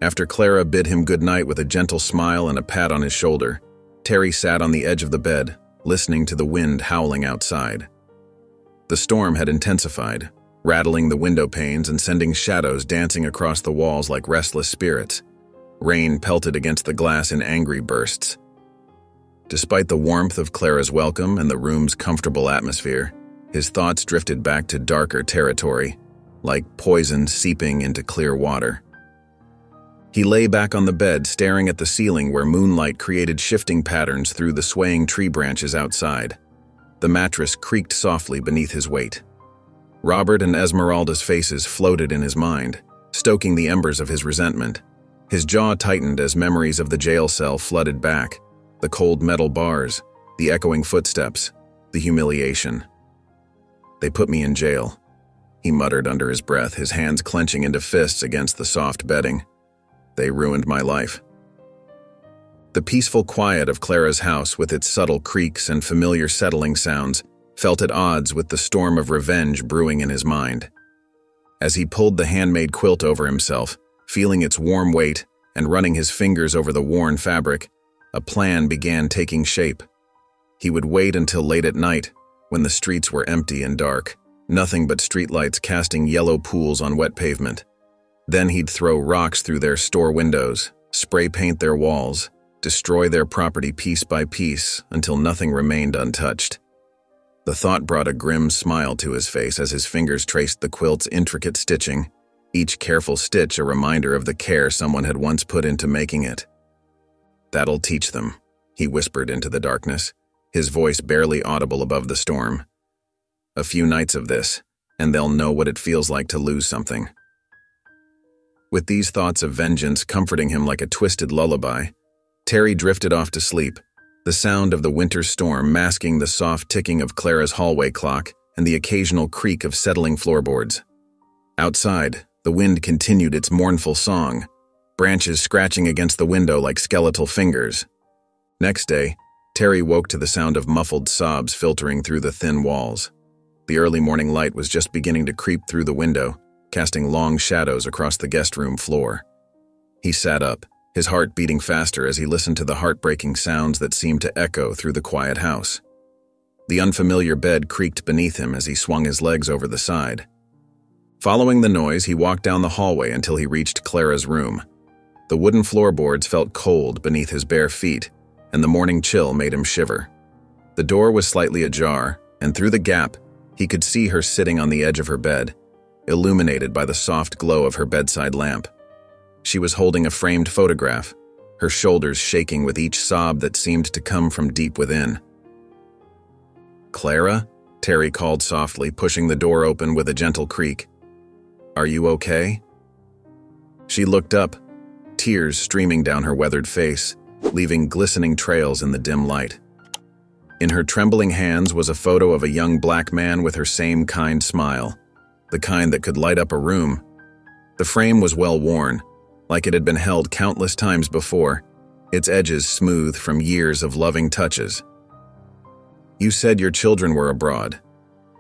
After Clara bid him good night with a gentle smile and a pat on his shoulder, Terry sat on the edge of the bed, listening to the wind howling outside. The storm had intensified, rattling the window panes and sending shadows dancing across the walls like restless spirits. Rain pelted against the glass in angry bursts. Despite the warmth of Clara's welcome and the room's comfortable atmosphere, his thoughts drifted back to darker territory, like poison seeping into clear water. He lay back on the bed, staring at the ceiling where moonlight created shifting patterns through the swaying tree branches outside. The mattress creaked softly beneath his weight. Robert and Esmeralda's faces floated in his mind, stoking the embers of his resentment. His jaw tightened as memories of the jail cell flooded back, the cold metal bars, the echoing footsteps, the humiliation. "They put me in jail," he muttered under his breath, his hands clenching into fists against the soft bedding. "They ruined my life." The peaceful quiet of Clara's house, with its subtle creaks and familiar settling sounds, felt at odds with the storm of revenge brewing in his mind. As he pulled the handmade quilt over himself, feeling its warm weight and running his fingers over the worn fabric, a plan began taking shape. He would wait until late at night, when the streets were empty and dark, nothing but streetlights casting yellow pools on wet pavement. Then he'd throw rocks through their store windows, spray paint their walls, destroy their property piece by piece until nothing remained untouched. The thought brought a grim smile to his face as his fingers traced the quilt's intricate stitching, each careful stitch a reminder of the care someone had once put into making it. "That'll teach them," he whispered into the darkness, his voice barely audible above the storm. "A few nights of this, and they'll know what it feels like to lose something." With these thoughts of vengeance comforting him like a twisted lullaby, Terry drifted off to sleep, the sound of the winter storm masking the soft ticking of Clara's hallway clock and the occasional creak of settling floorboards. Outside, the wind continued its mournful song, branches scratching against the window like skeletal fingers. Next day, Terry woke to the sound of muffled sobs filtering through the thin walls. The early morning light was just beginning to creep through the window, casting long shadows across the guest room floor. He sat up, his heart beating faster as he listened to the heartbreaking sounds that seemed to echo through the quiet house. The unfamiliar bed creaked beneath him as he swung his legs over the side. Following the noise, he walked down the hallway until he reached Clara's room. The wooden floorboards felt cold beneath his bare feet, and the morning chill made him shiver. The door was slightly ajar, and through the gap, he could see her sitting on the edge of her bed, illuminated by the soft glow of her bedside lamp. She was holding a framed photograph, her shoulders shaking with each sob that seemed to come from deep within. "Clara?" Terry called softly, pushing the door open with a gentle creak. "Are you okay?" She looked up, tears streaming down her weathered face, leaving glistening trails in the dim light. In her trembling hands was a photo of a young black man with her same kind smile, the kind that could light up a room. The frame was well worn, like it had been held countless times before, its edges smooth from years of loving touches. "You said your children were abroad,"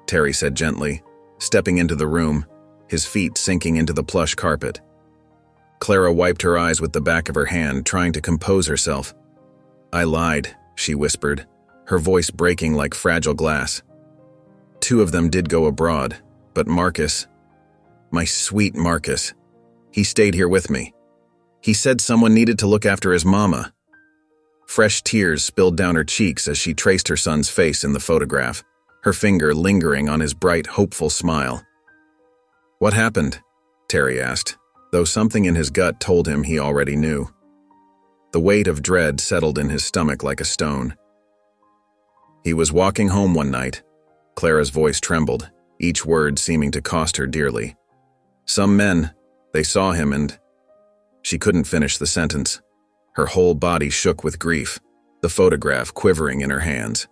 Terry said gently, stepping into the room, his feet sinking into the plush carpet. Clara wiped her eyes with the back of her hand, trying to compose herself. "I lied," she whispered, her voice breaking like fragile glass. "Two of them did go abroad, but Marcus, my sweet Marcus, he stayed here with me. He said someone needed to look after his mama." Fresh tears spilled down her cheeks as she traced her son's face in the photograph, her finger lingering on his bright, hopeful smile. "What happened?" Terry asked, though something in his gut told him he already knew. The weight of dread settled in his stomach like a stone. "He was walking home one night." Clara's voice trembled, each word seeming to cost her dearly. "Some men, they saw him and—" She couldn't finish the sentence. Her whole body shook with grief, the photograph quivering in her hands.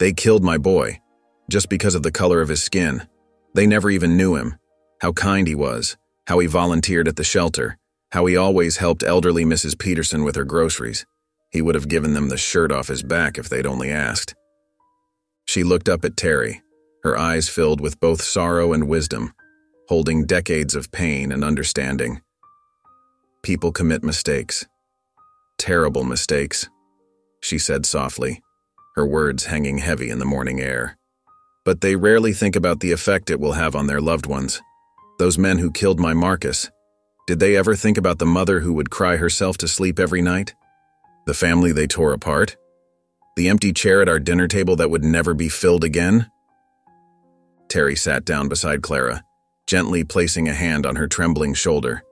"They killed my boy, just because of the color of his skin. They never even knew him, how kind he was, how he volunteered at the shelter, how he always helped elderly Mrs. Peterson with her groceries. He would have given them the shirt off his back if they'd only asked." She looked up at Terry, her eyes filled with both sorrow and wisdom, holding decades of pain and understanding. "People commit mistakes. Terrible mistakes," she said softly, her words hanging heavy in the morning air. "But they rarely think about the effect it will have on their loved ones. Those men who killed my Marcus, did they ever think about the mother who would cry herself to sleep every night? The family they tore apart? The empty chair at our dinner table that would never be filled again?" Terry sat down beside Clara, gently placing a hand on her trembling shoulder.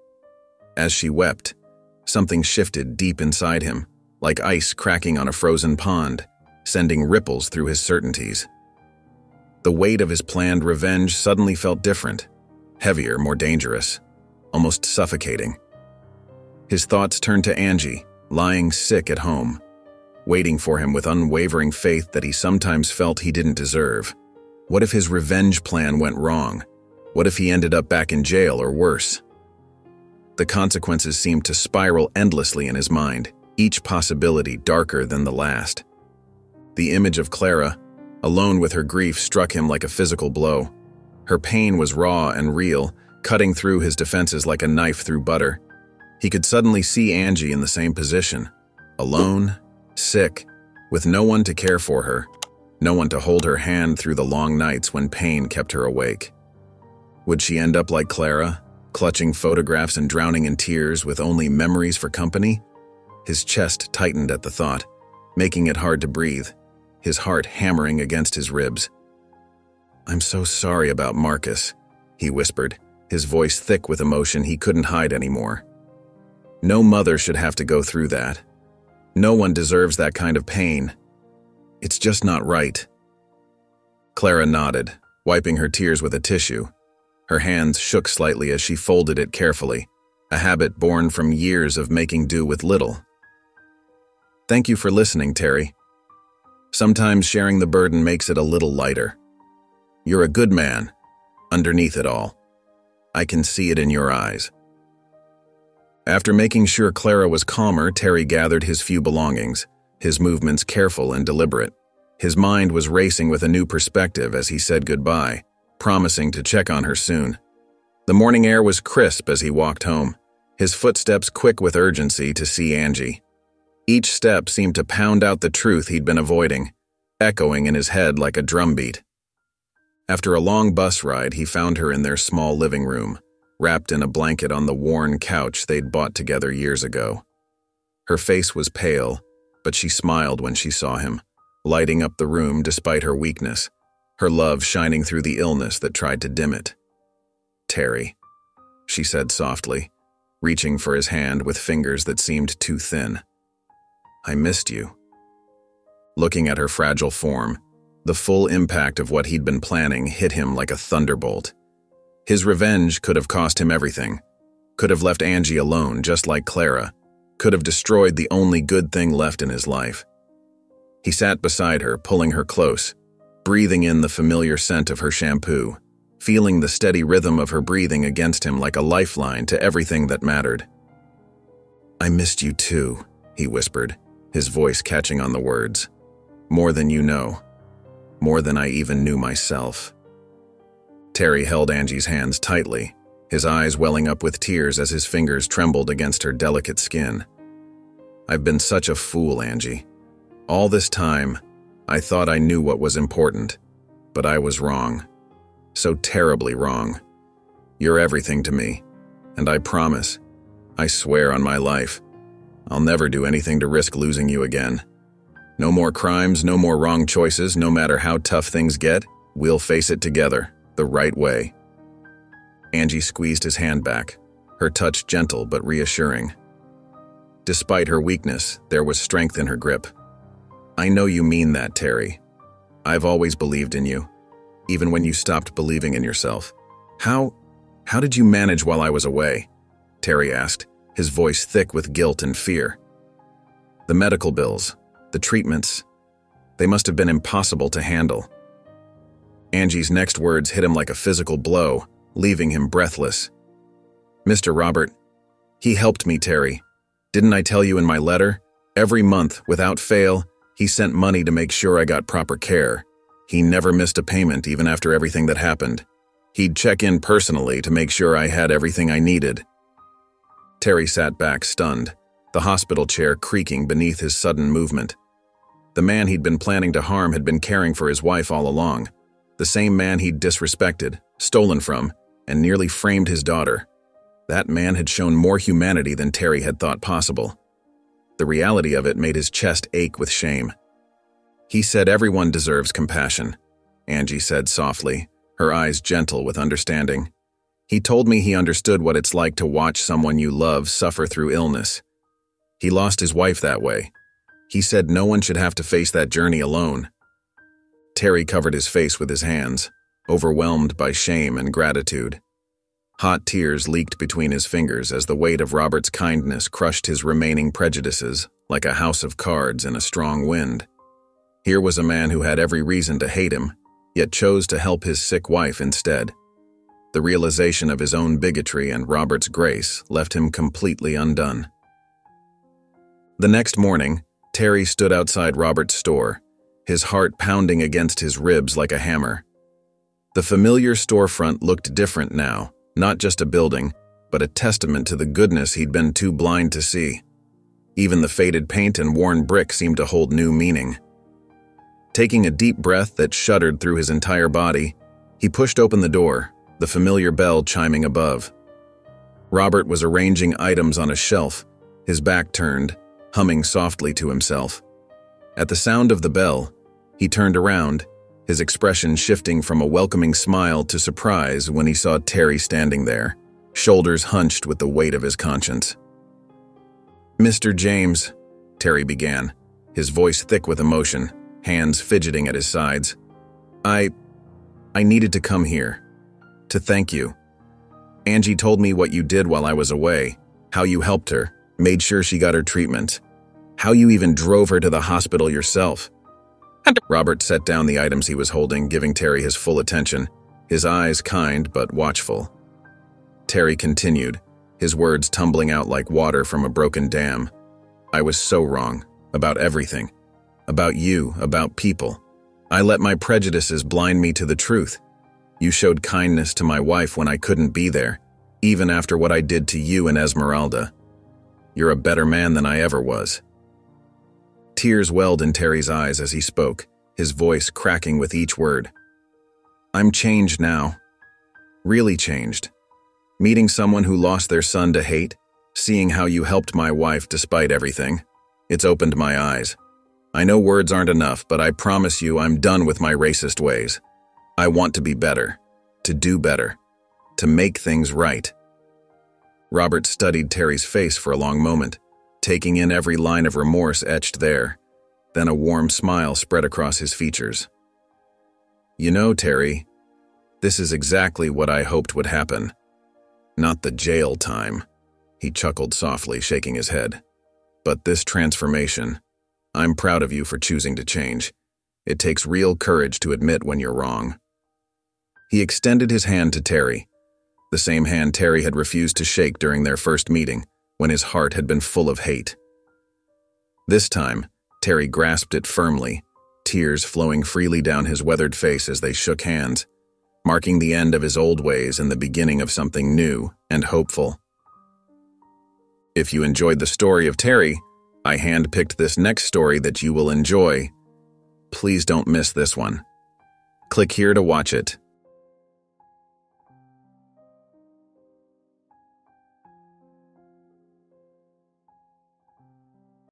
As she wept, something shifted deep inside him, like ice cracking on a frozen pond, sending ripples through his certainties. The weight of his planned revenge suddenly felt different, heavier, more dangerous, almost suffocating. His thoughts turned to Angie, lying sick at home, waiting for him with unwavering faith that he sometimes felt he didn't deserve. What if his revenge plan went wrong? What if he ended up back in jail or worse? The consequences seemed to spiral endlessly in his mind, each possibility darker than the last. The image of Clara, alone with her grief, struck him like a physical blow. Her pain was raw and real, cutting through his defenses like a knife through butter. He could suddenly see Angie in the same position, alone, sick, with no one to care for her, no one to hold her hand through the long nights when pain kept her awake. Would she end up like Clara, clutching photographs and drowning in tears with only memories for company? His chest tightened at the thought, making it hard to breathe, his heart hammering against his ribs. "I'm so sorry about Marcus," he whispered, his voice thick with emotion he couldn't hide anymore. "No mother should have to go through that. No one deserves that kind of pain. It's just not right." Clara nodded, wiping her tears with a tissue. Her hands shook slightly as she folded it carefully, a habit born from years of making do with little. "Thank you for listening, Terry. Sometimes sharing the burden makes it a little lighter. You're a good man, underneath it all. I can see it in your eyes." After making sure Clara was calmer, Terry gathered his few belongings, his movements careful and deliberate. His mind was racing with a new perspective as he said goodbye, promising to check on her soon. The morning air was crisp as he walked home, his footsteps quick with urgency to see Angie. Each step seemed to pound out the truth he'd been avoiding, echoing in his head like a drumbeat. After a long bus ride, he found her in their small living room, wrapped in a blanket on the worn couch they'd bought together years ago. Her face was pale, but she smiled when she saw him, lighting up the room despite her weakness, her love shining through the illness that tried to dim it. "Terry," she said softly, reaching for his hand with fingers that seemed too thin. "I missed you." Looking at her fragile form, the full impact of what he'd been planning hit him like a thunderbolt. His revenge could have cost him everything, could have left Angie alone just like Clara, could have destroyed the only good thing left in his life. He sat beside her, pulling her close, breathing in the familiar scent of her shampoo, feeling the steady rhythm of her breathing against him like a lifeline to everything that mattered. "I missed you too," he whispered, his voice catching on the words. "More than you know. More than I even knew myself." Terry held Angie's hands tightly, his eyes welling up with tears as his fingers trembled against her delicate skin. "I've been such a fool, Angie. All this time, I thought I knew what was important, but I was wrong. So terribly wrong. You're everything to me, and I promise, I swear on my life, I'll never do anything to risk losing you again. No more crimes, no more wrong choices, no matter how tough things get, we'll face it together, the right way." Angie squeezed his hand back, her touch gentle but reassuring. Despite her weakness, there was strength in her grip. "I know you mean that, Terry. I've always believed in you, even when you stopped believing in yourself. How did you manage while I was away?" Terry asked, his voice thick with guilt and fear. "The medical bills, the treatments, they must have been impossible to handle." Angie's next words hit him like a physical blow, leaving him breathless. "Mr. Robert, he helped me, Terry. Didn't I tell you in my letter? Every month, without fail, he sent money to make sure I got proper care. He never missed a payment even after everything that happened. He'd check in personally to make sure I had everything I needed." Terry sat back, stunned, the hospital chair creaking beneath his sudden movement. The man he'd been planning to harm had been caring for his wife all along. The same man he'd disrespected, stolen from, and nearly framed his daughter. That man had shown more humanity than Terry had thought possible. The reality of it made his chest ache with shame. "He said everyone deserves compassion," Angie said softly, her eyes gentle with understanding. "He told me he understood what it's like to watch someone you love suffer through illness. He lost his wife that way. He said no one should have to face that journey alone." Terry covered his face with his hands, overwhelmed by shame and gratitude. Hot tears leaked between his fingers as the weight of Robert's kindness crushed his remaining prejudices like a house of cards in a strong wind. Here was a man who had every reason to hate him, yet chose to help his sick wife instead. The realization of his own bigotry and Robert's grace left him completely undone. The next morning, Terry stood outside Robert's store, his heart pounding against his ribs like a hammer. The familiar storefront looked different now, not just a building, but a testament to the goodness he'd been too blind to see. Even the faded paint and worn brick seemed to hold new meaning. Taking a deep breath that shuddered through his entire body, he pushed open the door, the familiar bell chiming above. Robert was arranging items on a shelf, his back turned, humming softly to himself. At the sound of the bell, he turned around, his expression shifting from a welcoming smile to surprise when he saw Terry standing there, shoulders hunched with the weight of his conscience. "Mr. James," Terry began, his voice thick with emotion, hands fidgeting at his sides. I needed to come here, to thank you. Angie told me what you did while I was away, how you helped her, made sure she got her treatment, how you even drove her to the hospital yourself." Robert set down the items he was holding, giving Terry his full attention, his eyes kind but watchful. Terry continued, his words tumbling out like water from a broken dam. "I was so wrong, about everything. About you, about people. I let my prejudices blind me to the truth. You showed kindness to my wife when I couldn't be there, even after what I did to you and Esmeralda. You're a better man than I ever was." Tears welled in Terry's eyes as he spoke, his voice cracking with each word. "I'm changed now. Really changed. Meeting someone who lost their son to hate, seeing how you helped my wife despite everything, it's opened my eyes. I know words aren't enough, but I promise you I'm done with my racist ways. I want to be better, to do better, to make things right." Robert studied Terry's face for a long moment, taking in every line of remorse etched there. Then a warm smile spread across his features. "You know, Terry, this is exactly what I hoped would happen. Not the jail time," he chuckled softly, shaking his head. "But this transformation. I'm proud of you for choosing to change. It takes real courage to admit when you're wrong." He extended his hand to Terry, the same hand Terry had refused to shake during their first meeting, when his heart had been full of hate. This time, Terry grasped it firmly, tears flowing freely down his weathered face as they shook hands, marking the end of his old ways and the beginning of something new and hopeful. If you enjoyed the story of Terry, I handpicked this next story that you will enjoy. Please don't miss this one. Click here to watch it.